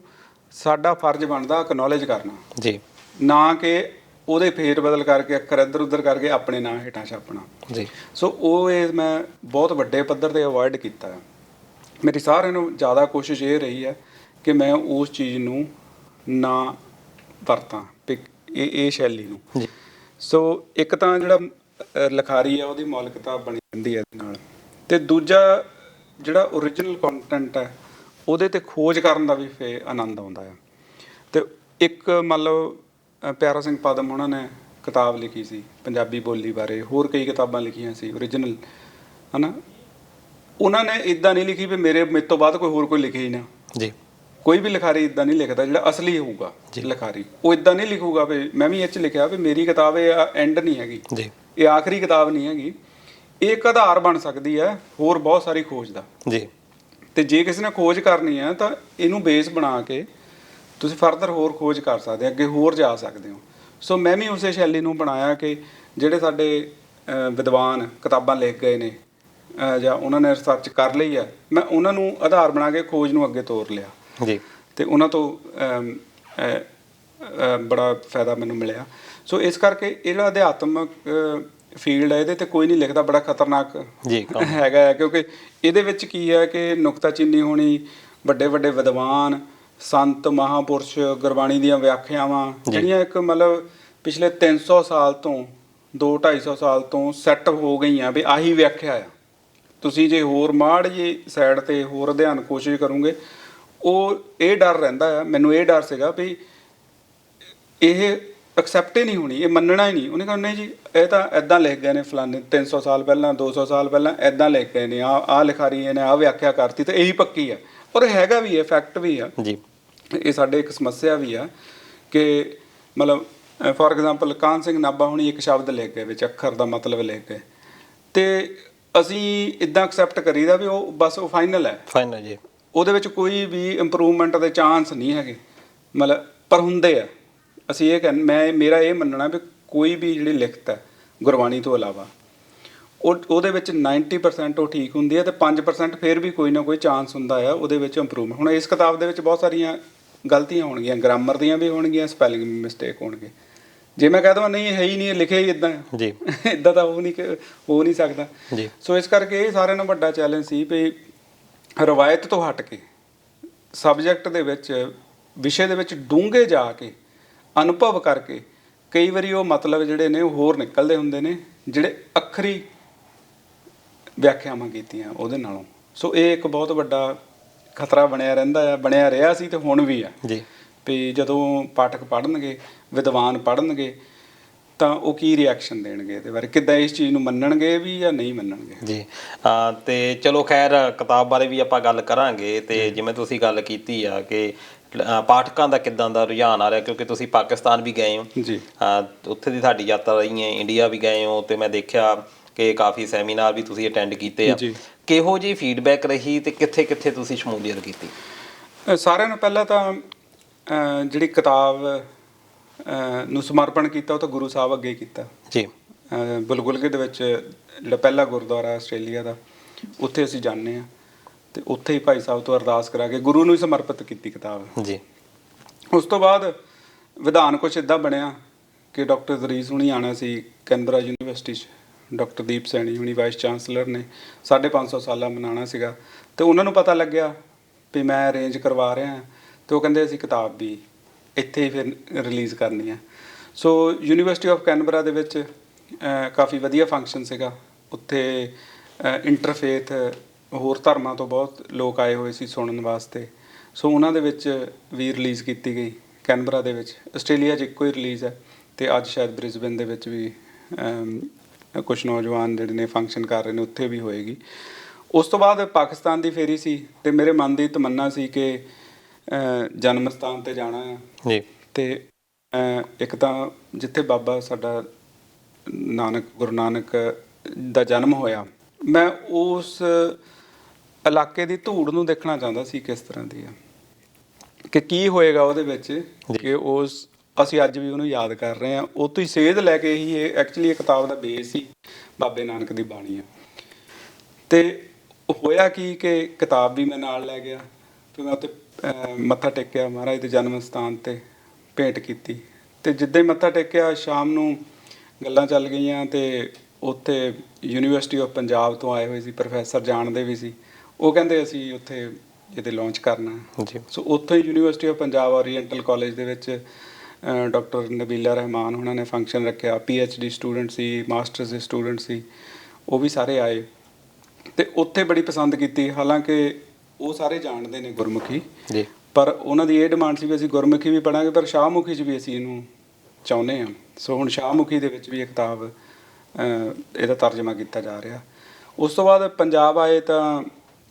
ਸਾਡਾ ਫਰਜ਼ ਬਣਦਾ ਅਕਨੌਲੇਜ ਕਰਨਾ ਜੀ, ਨਾ ਕਿ ਉਹਦੇ ਫੇਰ ਬਦਲ ਕਰਕੇ ਅੱਖਰ ਇੱਧਰ ਉੱਧਰ ਕਰਕੇ ਆਪਣੇ ਨਾਂ ਹੇਠਾਂ ਛਾਪਣਾ ਜੀ। ਸੋ ਉਹ ਇਹ ਮੈਂ ਬਹੁਤ ਵੱਡੇ ਪੱਧਰ 'ਤੇ ਅਵੋਇਡ ਕੀਤਾ ਹੈ। ਮੇਰੀ ਸਾਰਿਆਂ ਨੂੰ ਜ਼ਿਆਦਾ ਕੋਸ਼ਿਸ਼ ਇਹ ਰਹੀ ਹੈ ਕਿ ਮੈਂ ਉਸ ਚੀਜ਼ ਨੂੰ ਨਾ ਵਰਤਾਂ, ਇਹ ਸ਼ੈਲੀ ਨੂੰ। ਸੋ ਇੱਕ ਤਾਂ ਜਿਹੜਾ ਲਿਖਾਰੀ ਆ ਉਹਦੀ ਮੌਲਿਕਤਾ ਬਣੀ ਰਹਿੰਦੀ ਹੈ ਇਹਦੇ ਨਾਲ, ਤੇ ਦੂਜਾ ਜਿਹੜਾ ਓਰੀਜਨਲ ਕੰਟੈਂਟ ਹੈ ਉਹਦੇ 'ਤੇ ਖੋਜ ਕਰਨ ਦਾ ਵੀ ਫੇਰ ਆਨੰਦ ਆਉਂਦਾ ਹੈ। ਤੇ ਇੱਕ ਮੰਨ ਲਓ ਪਿਆਰਾ ਸਿੰਘ ਪਦਮ ਉਹਨਾਂ ਨੇ ਕਿਤਾਬ ਲਿਖੀ ਸੀ ਪੰਜਾਬੀ ਬੋਲੀ ਬਾਰੇ, ਹੋਰ ਕਈ ਕਿਤਾਬਾਂ ਲਿਖੀਆਂ ਸੀ ਓਰੀਜਨਲ, ਹੈ ਨਾ। ਉਹਨਾਂ ਨੇ ਇੱਦਾਂ ਨਹੀਂ ਲਿਖੀ ਵੀ ਮੇਰੇ ਤੋਂ ਬਾਅਦ ਕੋਈ ਲਿਖੇ ਹੀ ਨਾ ਜੀ। ਕੋਈ ਵੀ ਲਿਖਾਰੀ ਇੱਦਾਂ ਨਹੀਂ ਲਿਖਦਾ, ਜਿਹੜਾ ਅਸਲੀ ਹੋਊਗਾ ਲਿਖਾਰੀ ਉਹ ਇੱਦਾਂ ਨਹੀਂ ਲਿਖੂਗਾ ਵੀ ਮੈਂ ਵੀ ਇਹ 'ਚ ਲਿਖਿਆ ਵੀ ਮੇਰੀ ਕਿਤਾਬ ਇਹ ਐਂਡ ਨਹੀਂ ਹੈਗੀ ਜੀ, ਇਹ ਆਖਰੀ ਕਿਤਾਬ ਨਹੀਂ ਹੈਗੀ, ਇਹ ਇੱਕ ਆਧਾਰ ਬਣ ਸਕਦੀ ਹੈ ਹੋਰ ਬਹੁਤ ਸਾਰੀ ਖੋਜ ਦਾ ਜੀ। ਤੇ ਜੇ ਕਿਸੇ ਨੇ ਖੋਜ ਕਰਨੀ ਹੈ ਤਾਂ ਇਹਨੂੰ ਬੇਸ ਬਣਾ ਕੇ ਤੁਸੀਂ ਫਰਦਰ ਹੋਰ ਖੋਜ ਕਰ ਸਕਦੇ, ਅੱਗੇ ਹੋਰ ਜਾ ਸਕਦੇ ਹੋ। ਸੋ ਮੈਂ ਵੀ ਉਸੇ ਸ਼ੈਲੀ ਨੂੰ ਬਣਾਇਆ ਕਿ ਜਿਹੜੇ ਸਾਡੇ ਵਿਦਵਾਨ ਕਿਤਾਬਾਂ ਲਿਖ ਗਏ ਨੇ ਜਾਂ ਉਹਨਾਂ ਨੇ ਰਿਸਰਚ ਕਰ ਲਈ ਆ, ਮੈਂ ਉਹਨਾਂ ਨੂੰ ਆਧਾਰ ਬਣਾ ਕੇ ਖੋਜ ਨੂੰ ਅੱਗੇ ਤੋਰ ਲਿਆ ਜੀ, ਤੇ ਉਹਨਾਂ ਤੋਂ ਬੜਾ ਫਾਇਦਾ ਮੈਨੂੰ ਮਿਲਿਆ। ਸੋ ਇਸ ਕਰਕੇ ਇਹ ਜਿਹੜਾ ਅਧਿਆਤਮਕ ਫੀਲਡ ਹੈ ਇਹਦੇ 'ਤੇ ਕੋਈ ਨਹੀਂ ਲਿਖਦਾ, ਬੜਾ ਖਤਰਨਾਕ ਜੀ ਹੈਗਾ, ਕਿਉਂਕਿ ਇਹਦੇ ਵਿੱਚ ਕੀ ਹੈ ਕਿ ਨੁਕਤਾਚੀਨੀ ਹੋਣੀ, ਵੱਡੇ ਵੱਡੇ ਵਿਦਵਾਨ, ਸੰਤ, ਮਹਾਂਪੁਰਸ਼, ਗੁਰਬਾਣੀ ਦੀਆਂ ਵਿਆਖਿਆਵਾਂ ਜਿਹੜੀਆਂ ਇੱਕ ਮਤਲਬ ਪਿਛਲੇ 300 ਸਾਲ ਤੋਂ 200-250 ਸਾਲ ਤੋਂ ਸੈੱਟ ਹੋ ਗਈਆਂ ਵੀ ਆਹੀ ਵਿਆਖਿਆ ਆ। ਤੁਸੀਂ ਜੇ ਹੋਰ ਮਾੜ ਜੀ ਸਾਈਡ 'ਤੇ ਹੋਰ ਅਧਿਐਨ ਕੋਸ਼ਿਸ਼ ਕਰੋਗੇ, ਉਹ ਇਹ ਡਰ ਰਹਿੰਦਾ ਆ, ਮੈਨੂੰ ਇਹ ਡਰ ਸੀਗਾ ਵੀ ਇਹ ਐਕਸੈਪਟ ਹੀ ਨਹੀਂ ਹੋਣੀ, ਇਹ ਮੰਨਣਾ ਹੀ ਨਹੀਂ। ਉਹਨੇ ਕਹਿੰਦਾ ਨਹੀਂ ਜੀ ਇਹ ਤਾਂ ਇੱਦਾਂ ਲਿਖ ਗਏ ਨੇ ਫਲਾਣੇ 300 ਸਾਲ ਪਹਿਲਾਂ 200 ਸਾਲ ਪਹਿਲਾਂ ਇੱਦਾਂ ਲਿਖ ਗਏ ਨੇ, ਆਹ ਲਿਖਾਰੀ ਨੇ ਆਹ ਵਿਆਖਿਆ ਕਰਤੀ ਤੇ ਇਹੀ ਪੱਕੀ ਆ। ਔਰ ਹੈਗਾ ਵੀ ਹੈ, ਫੈਕਟ ਵੀ ਆ ਜੀ। ਇਹ ਸਾਡੇ ਇੱਕ ਸਮੱਸਿਆ ਵੀ ਆ ਕਿ ਮਤਲਬ ਫੋਰ ਐਗਜ਼ਾਮਪਲ ਕਾਹਨ ਸਿੰਘ ਨਾਭਾ ਹੁਣੀ ਇੱਕ ਸ਼ਬਦ ਲਿਖ ਗਏ ਵਿੱਚ ਅੱਖਰ ਦਾ ਮਤਲਬ ਲਿਖ ਗਏ, ਤੇ ਅਸੀਂ ਇੱਦਾਂ ਐਕਸੈਪਟ ਕਰੀਦਾ ਵੀ ਉਹ ਬਸ ਉਹ ਫਾਈਨਲ ਹੈ, ਫਾਈਨਲ ਜੀ, ਉਹਦੇ ਵਿੱਚ ਕੋਈ ਵੀ ਇੰਪਰੂਵਮੈਂਟ ਦੇ ਚਾਂਸ ਨਹੀਂ ਹੈਗੇ ਮਤਲਬ, ਪਰ ਹੁੰਦੇ ਆ। ਅਸੀਂ ਇਹ ਮੇਰਾ ਇਹ ਮੰਨਣਾ ਵੀ ਕੋਈ ਵੀ ਜਿਹੜੀ ਲਿਖਤ ਹੈ ਗੁਰਬਾਣੀ ਤੋਂ ਇਲਾਵਾ ਉਹਦੇ ਵਿੱਚ 90% ਉਹ ਠੀਕ ਹੁੰਦੀ ਹੈ, ਤੇ 5% ਫਿਰ ਵੀ ਕੋਈ ਨਾ ਕੋਈ ਚਾਂਸ ਹੁੰਦਾ ਆ ਉਹਦੇ ਵਿੱਚ ਇੰਪਰੂਵਮੈਂਟ। ਹੁਣ ਇਸ ਕਿਤਾਬ ਦੇ ਵਿੱਚ ਬਹੁਤ ਸਾਰੀਆਂ ਗਲਤੀਆਂ ਹੋਣਗੀਆਂ, ਗ੍ਰਾਮਰ ਦੀਆਂ ਵੀ ਹੋਣਗੀਆਂ, ਸਪੈਲਿੰਗ ਮਿਸਟੇਕ ਹੋਣਗੇ, ਜੇ ਮੈਂ ਕਹਿ ਦਵਾਂ ਨਹੀਂ ਇਹ ਹੈ ਹੀ ਨਹੀਂ, ਇਹ ਲਿਖਿਆ ਹੀ ਇਦਾਂ ਜੀ, ਇਦਾਂ ਤਾਂ ਹੋ ਨਹੀਂ ਸਕਦਾ ਜੀ। ਸੋ ਇਸ ਕਰਕੇ ਇਹ ਸਾਰਿਆਂ ਨਾਲੋਂ ਵੱਡਾ ਚੈਲੰਜ ਸੀ ਵੀ ਰਵਾਇਤ ਤੋਂ ਹਟ ਕੇ ਸਬਜੈਕਟ ਦੇ ਵਿੱਚ, ਵਿਸ਼ੇ ਦੇ ਵਿੱਚ ਡੂੰਘੇ ਜਾ ਕੇ ਅਨੁਭਵ ਕਰਕੇ ਕਈ ਵਾਰੀ ਉਹ ਮਤਲਬ ਜਿਹੜੇ ਨੇ ਉਹ ਹੋਰ ਨਿਕਲਦੇ ਹੁੰਦੇ ਨੇ ਜਿਹੜੇ ਅੱਖਰੀ ਵਿਆਖਿਆਵਾਂ ਕੀਤੀਆਂ ਉਹਦੇ ਨਾਲੋਂ। ਸੋ ਇਹ ਇੱਕ ਬਹੁਤ ਵੱਡਾ ਖਤਰਾ ਬਣਿਆ ਰਹਿੰਦਾ ਆ, ਬਣਿਆ ਰਿਹਾ ਸੀ ਤੇ ਹੁਣ ਵੀ ਆ ਜੀ। ਵੀ ਜਦੋਂ ਪਾਠਕ ਪੜ੍ਹਨਗੇ, ਵਿਦਵਾਨ ਪੜ੍ਹਨਗੇ ਤਾਂ ਉਹ ਕੀ ਰਿਐਕਸ਼ਨ ਦੇਣਗੇ ਇਹਦੇ ਬਾਰੇ, ਕਿੱਦਾਂ ਇਸ ਚੀਜ਼ ਨੂੰ ਮੰਨਣਗੇ ਵੀ ਜਾਂ ਨਹੀਂ ਮੰਨਣਗੇ। ਜੀ। ਤੇ ਚਲੋ ਖੈਰ ਕਿਤਾਬ ਬਾਰੇ ਵੀ ਆਪਾਂ ਗੱਲ ਕਰਾਂਗੇ। ਤੇ ਜਿਵੇਂ ਤੁਸੀਂ ਗੱਲ ਕੀਤੀ ਆ ਕਿ ਪਾਠਕਾਂ ਦਾ ਕਿੱਦਾਂ ਦਾ ਰੁਝਾਨ ਆ ਰਿਹਾ, ਕਿਉਂਕਿ ਤੁਸੀਂ ਪਾਕਿਸਤਾਨ ਵੀ ਗਏ ਹੋ ਜੀ, ਉੱਥੇ ਦੀ ਤੁਹਾਡੀ ਯਾਤਰਾ ਰਹੀ ਹੈ, ਇੰਡੀਆ ਵੀ ਗਏ ਹੋ ਤੇ ਮੈਂ ਦੇਖਿਆ ਕਿ ਕਾਫੀ ਸੈਮੀਨਾਰ ਵੀ ਤੁਸੀਂ ਅਟੈਂਡ ਕੀਤੇ ਆ। ਕਿਹੋ ਜਿਹੀ ਫੀਡਬੈਕ ਰਹੀ ਤੇ ਕਿੱਥੇ ਕਿੱਥੇ ਤੁਸੀਂ ਸ਼ਮੂਲੀਅਤ ਕੀਤੀ? ਸਾਰਿਆਂ ਨੂੰ ਪਹਿਲਾਂ ਤਾਂ ਜਿਹੜੀ ਕਿਤਾਬ ਨੂੰ ਸਮਰਪਣ ਕੀਤਾ ਉਹ ਤਾਂ ਗੁਰੂ ਸਾਹਿਬ ਅੱਗੇ ਕੀਤਾ ਜੀ। ਬੁਲਬੁਲਗੇ ਦੇ ਵਿੱਚ ਜਿਹੜਾ ਪਹਿਲਾ ਗੁਰਦੁਆਰਾ ਆਸਟ੍ਰੇਲੀਆ ਦਾ, ਉੱਥੇ ਅਸੀਂ ਜਾਂਦੇ ਹਾਂ ਤੇ ਉੱਥੇ ਹੀ ਭਾਈ ਸਾਹਿਬ ਤੋਂ ਅਰਦਾਸ ਕਰਾ ਕੇ ਗੁਰੂ ਨੂੰ ਹੀ ਸਮਰਪਿਤ ਕੀਤੀ ਕਿਤਾਬ ਜੀ। ਉਸ ਤੋਂ ਬਾਅਦ ਵਿਧਾਨ ਕੁਛ ਇੱਦਾਂ ਬਣਿਆ ਕਿ ਡਾਕਟਰ ਜ਼ਰੀਸ ਹੁਣੀ ਆਉਣਾ ਸੀ ਕੈਨਬਰਾ ਯੂਨੀਵਰਸਿਟੀ 'ਚ, ਡਾਕਟਰ ਦੀਪ ਸੈਣੀ ਹੁਣੀ ਵਾਈਸ ਚਾਂਸਲਰ ਨੇ 550 ਸਾਲਾ ਮਨਾਉਣਾ ਸੀਗਾ ਤੇ ਉਹਨਾਂ ਨੂੰ ਪਤਾ ਲੱਗਿਆ ਵੀ ਮੈਂ ਅਰੇਂਜ ਕਰਵਾ ਰਿਹਾ ਤੇ ਉਹ ਕਹਿੰਦੇ ਅਸੀਂ ਕਿਤਾਬ ਵੀ ਇੱਥੇ ਹੀ ਫਿਰ ਰਿਲੀਜ਼ ਕਰਨੀ ਆ। ਸੋ ਯੂਨੀਵਰਸਿਟੀ ਆਫ ਕੈਨਬਰਾ ਦੇ ਵਿੱਚ ਕਾਫੀ ਵਧੀਆ ਫੰਕਸ਼ਨ ਸੀਗਾ। ਉੱਥੇ ਇੰਟਰਫੇਥ ਹੋਰ ਧਰਮਾਂ ਤੋਂ ਬਹੁਤ ਲੋਕ ਆਏ ਹੋਏ ਸੀ ਸੁਣਨ ਵਾਸਤੇ। ਸੋ ਉਹਨਾਂ ਦੇ ਵਿੱਚ ਵੀ ਰਿਲੀਜ਼ ਕੀਤੀ ਗਈ ਕੈਨਬਰਾ ਦੇ ਵਿੱਚ। ਆਸਟ੍ਰੇਲੀਆ 'ਚ ਇੱਕੋ ਹੀ ਰਿਲੀਜ਼ ਹੈ ਤੇ ਅੱਜ ਸ਼ਾਇਦ ਬ੍ਰਿਸਬਨ ਦੇ ਵਿੱਚ ਵੀ ਕੁਝ ਨੌਜਵਾਨ ਜਿਹੜੇ ਨੇ ਫੰਕਸ਼ਨ ਕਰ ਰਹੇ ਨੇ, ਉੱਥੇ ਵੀ ਹੋਏਗੀ। ਉਸ ਤੋਂ ਬਾਅਦ ਪਾਕਿਸਤਾਨ ਦੀ ਫੇਰੀ ਸੀ ਤੇ ਮੇਰੇ ਮਨ ਦੀ ਤਮੰਨਾ ਸੀ ਕਿ ਜਨਮ ਸਥਾਨ ਤੇ ਜਾਣਾ ਹੈ ਜੀ। ਤੇ ਇੱਕ ਤਾਂ ਜਿੱਥੇ ਬਾਬਾ ਸਾਡਾ ਗੁਰੂ ਨਾਨਕ ਦਾ ਜਨਮ ਹੋਇਆ, ਮੈਂ ਉਸ ਇਲਾਕੇ ਦੀ ਧੂੜ ਨੂੰ ਦੇਖਣਾ ਚਾਹੁੰਦਾ ਸੀ ਕਿਸ ਤਰ੍ਹਾਂ ਦੀ ਆ, ਕਿ ਕੀ ਹੋਏਗਾ ਉਹਦੇ ਵਿੱਚ, ਕਿ ਉਸ ਅਸੀਂ ਅੱਜ ਵੀ ਉਹਨੂੰ ਯਾਦ ਕਰ ਰਹੇ ਹਾਂ। ਉਹ ਤੋਂ ਹੀ ਸੇਧ ਲੈ ਕੇ ਹੀ ਇਹ ਐਕਚੁਅਲੀ ਇਹ ਕਿਤਾਬ ਦਾ ਬੇਸ ਹੀ ਬਾਬੇ ਨਾਨਕ ਦੀ ਬਾਣੀ ਆ। ਤੇ ਹੋਇਆ ਕੀ ਕਿ ਕਿਤਾਬ ਵੀ ਮੈਂ ਨਾਲ ਲੈ ਗਿਆ ਤੇ ਮੈਂ ਉੱਥੇ ਮੱਥਾ ਟੇਕਿਆ ਮਹਾਰਾਜ ਦੇ ਜਨਮ ਸਥਾਨ ਤੇ, ਭੇਂਟ ਕੀਤੀ ਤੇ ਜਿੱਦਾਂ ਹੀ ਮੱਥਾ ਟੇਕਿਆ ਸ਼ਾਮ ਨੂੰ ਗੱਲਾਂ ਚੱਲ ਗਈਆਂ ਤੇ ਉੱਥੇ ਯੂਨੀਵਰਸਿਟੀ ਆਫ ਪੰਜਾਬ ਤੋਂ ਆਏ ਹੋਏ ਸੀ ਪ੍ਰੋਫੈਸਰ, ਜਾਣਦੇ ਵੀ ਸੀ। ਉਹ ਕਹਿੰਦੇ ਅਸੀਂ ਉੱਥੇ ਇਹਦੇ ਲਾਂਚ ਕਰਨਾ ਜੀ। ਸੋ ਉੱਥੋਂ ਹੀ university of Punjab oriental college ਦੇ ਵਿੱਚ ਡਾਕਟਰ ਨਬੀਲਾ ਰਹਿਮਾਨ ਉਹਨਾਂ ਨੇ ਫੰਕਸ਼ਨ ਰੱਖਿਆ। PhD ਸਟੂਡੈਂਟ ਸੀ, ਮਾਸਟਰਸ ਦੇ ਸਟੂਡੈਂਟ ਸੀ, ਉਹ ਵੀ ਸਾਰੇ ਆਏ ਤੇ ਉੱਥੇ ਬੜੀ ਪਸੰਦ ਕੀਤੀ। ਹਾਲਾਂਕਿ ਉਹ ਸਾਰੇ ਜਾਣਦੇ ਨੇ ਗੁਰਮੁਖੀ ਜੀ, ਪਰ ਉਹਨਾਂ ਦੀ ਇਹ ਡਿਮਾਂਡ ਸੀ ਵੀ ਅਸੀਂ ਗੁਰਮੁਖੀ ਵੀ ਪੜ੍ਹਾਂਗੇ ਪਰ ਸ਼ਾਹਮੁਖੀ 'ਚ ਵੀ ਅਸੀਂ ਇਹਨੂੰ ਚਾਹੁੰਦੇ ਹਾਂ। ਸੋ ਹੁਣ ਸ਼ਾਹਮੁਖੀ ਦੇ ਵਿੱਚ ਵੀ ਇਹ ਕਿਤਾਬ ਇਹਦਾ ਤਰਜਮਾ ਕੀਤਾ ਜਾ ਰਿਹਾ। ਉਸ ਤੋਂ ਬਾਅਦ ਪੰਜਾਬ ਆਏ ਤਾਂ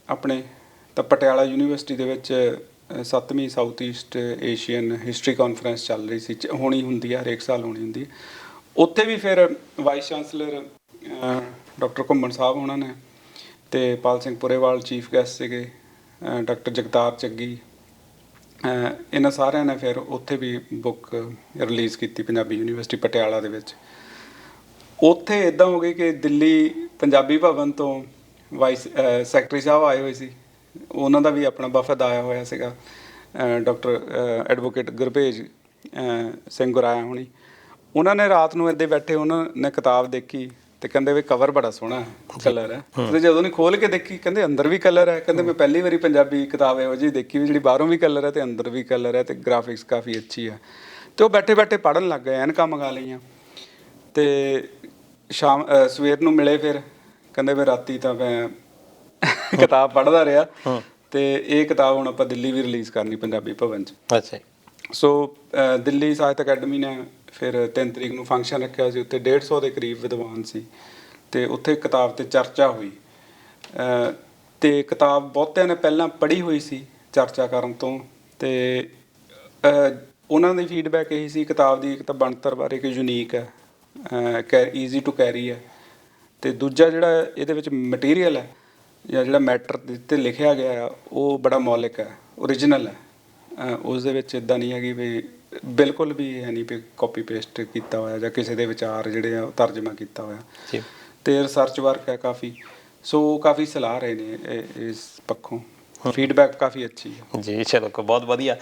ਆਪਣੇ ਤਾਂ ਪਟਿਆਲਾ ਯੂਨੀਵਰਸਿਟੀ ਦੇ ਵਿੱਚ 7ਵੀਂ south east Asian history conference ਚੱਲ ਰਹੀ ਸੀ, ਹੋਣੀ ਹੁੰਦੀ ਹੈ, ਹਰੇਕ ਸਾਲ ਹੋਣੀ ਹੁੰਦੀ ਹੈ। ਉੱਥੇ ਵੀ ਫਿਰ ਵਾਈਸ ਚਾਂਸਲਰ ਡਾਕਟਰ ਘੁੰਮਣ ਸਾਹਿਬ ਉਹਨਾਂ ਨੇ ਤੇ ਪਾਲ ਸਿੰਘ ਪੁਰੇਵਾਲ ਚੀਫ ਗੈਸਟ ਸੀਗੇ, ਡਾਕਟਰ ਜਗਤਾਰ ਚੱਗੀ, ਇਹਨਾਂ ਸਾਰਿਆਂ ਨੇ ਫਿਰ ਉੱਥੇ ਵੀ ਬੁੱਕ ਰਿਲੀਜ਼ ਕੀਤੀ ਪੰਜਾਬੀ ਯੂਨੀਵਰਸਿਟੀ ਪਟਿਆਲਾ ਦੇ ਵਿੱਚ। ਉੱਥੇ ਇੱਦਾਂ ਹੋ ਗਈ ਕਿ ਦਿੱਲੀ ਪੰਜਾਬੀ ਭਵਨ ਤੋਂ ਵਾਈਸ ਸੈਕਟਰੀ ਸਾਹਿਬ ਆਏ ਹੋਏ ਸੀ, ਉਹਨਾਂ ਦਾ ਵੀ ਆਪਣਾ ਵਫਦ ਆਇਆ ਹੋਇਆ ਸੀਗਾ, ਡਾਕਟਰ ਐਡਵੋਕੇਟ ਗੁਰਭੇਜ ਸਿੰਘ ਗੁਰਾਇਆ ਹੋਣੀ। ਉਹਨਾਂ ਨੇ ਰਾਤ ਨੂੰ ਇੱਦਾਂ ਬੈਠੇ ਉਹਨਾਂ ਨੇ ਕਿਤਾਬ ਦੇਖੀ ਤੇ ਕਹਿੰਦੇ ਵੀ ਕਵਰ ਬੜਾ ਸੋਹਣਾ ਕਲਰ ਹੈ। ਤੇ ਜਦੋਂ ਨੇ ਖੋਲ ਕੇ ਦੇਖੀ ਕਹਿੰਦੇ ਅੰਦਰ ਵੀ ਕਲਰ ਹੈ। ਕਹਿੰਦੇ ਮੈਂ ਪਹਿਲੀ ਵਾਰੀ ਪੰਜਾਬੀ ਕਿਤਾਬ ਇਹੋ ਜਿਹੀ ਦੇਖੀ ਵੀ ਜਿਹੜੀ ਬਾਹਰੋਂ ਵੀ ਕਲਰ ਹੈ ਤੇ ਅੰਦਰ ਵੀ ਕਲਰ ਹੈ ਤੇ ਗ੍ਰਾਫਿਕਸ ਕਾਫੀ ਅੱਛੀ ਹੈ। ਤੇ ਉਹ ਬੈਠੇ ਬੈਠੇ ਪੜ੍ਹਨ ਲੱਗ ਗਏ, ਐਨਕਾਂ ਮੰਗਾ ਲਈਆਂ ਤੇ ਸ਼ਾਮ ਸਵੇਰ ਨੂੰ ਮਿਲੇ। ਫਿਰ ਕਹਿੰਦੇ ਵੀ ਰਾਤੀ ਤਾਂ ਮੈਂ ਕਿਤਾਬ ਪੜ੍ਹਦਾ ਰਿਹਾ ਤੇ ਇਹ ਕਿਤਾਬ ਹੁਣ ਆਪਾਂ ਦਿੱਲੀ ਵੀ ਰਿਲੀਜ਼ ਕਰਨੀ ਪੰਜਾਬੀ ਭਵਨ 'ਚ। ਅੱਛਾ। ਸੋ ਦਿੱਲੀ ਸਾਹਿਤ ਅਕੈਡਮੀ ਨੇ ਫਿਰ 3 ਤਰੀਕ ਨੂੰ ਫੰਕਸ਼ਨ ਰੱਖਿਆ ਸੀ, ਉੱਥੇ 150 ਦੇ ਕਰੀਬ ਵਿਦਵਾਨ ਸੀ ਤੇ ਉੱਥੇ ਕਿਤਾਬ ਤੇ ਚਰਚਾ ਹੋਈ। ਤੇ ਕਿਤਾਬ ਬਹੁਤਿਆਂ ਨੇ ਪਹਿਲਾਂ ਪੜ੍ਹੀ ਹੋਈ ਸੀ ਚਰਚਾ ਕਰਨ ਤੋਂ ਤੇ ਉਹਨਾਂ ਦੀ ਫੀਡਬੈਕ ਇਹੀ ਸੀ ਕਿਤਾਬ ਦੀ ਇੱਕ ਤਾਂ ਬਣਤਰ ਬਾਰੇ ਕਿ ਯੂਨੀਕ ਹੈ, ਈਜ਼ੀ ਟੂ ਕੈਰੀ ਹੈ, ਤੇ ਦੂਜਾ ਜਿਹੜਾ ਇਹਦੇ ਵਿੱਚ ਮਟੀਰੀਅਲ ਹੈ ਜਾਂ ਜਿਹੜਾ ਮੈਟਰ ਤੇ ਲਿਖਿਆ ਗਿਆ ਆ ਉਹ ਬੜਾ ਮੌਲਿਕ ਹੈ, ਓਰੀਜਨਲ ਹੈ। ਉਸ ਦੇ ਵਿੱਚ ਇੱਦਾਂ ਨਹੀਂ ਹੈਗੀ ਵੀ ਬਿਲਕੁਲ ਵੀ ਹੈ ਨਹੀਂ ਵੀ ਕਾਪੀ ਪੇਸਟ ਕੀਤਾ ਹੋਇਆ ਜਾਂ ਕਿਸੇ ਦੇ ਵਿਚਾਰ ਜਿਹੜੇ ਆ ਉਹ ਤਰਜਮਾ ਕੀਤਾ ਹੋਇਆ ਜੀ। ਤੇ ਰਿਸਰਚ ਵਰਕ ਹੈ ਕਾਫੀ। ਸੋ ਕਾਫੀ ਸਲਾਹ ਰਹੇ ਨੇ ਇਸ ਪੱਖੋਂ, ਫੀਡਬੈਕ ਕਾਫੀ ਅੱਛੀ ਹੈ ਜੀ। ਚਲੋ ਬਹੁਤ ਵਧੀਆ।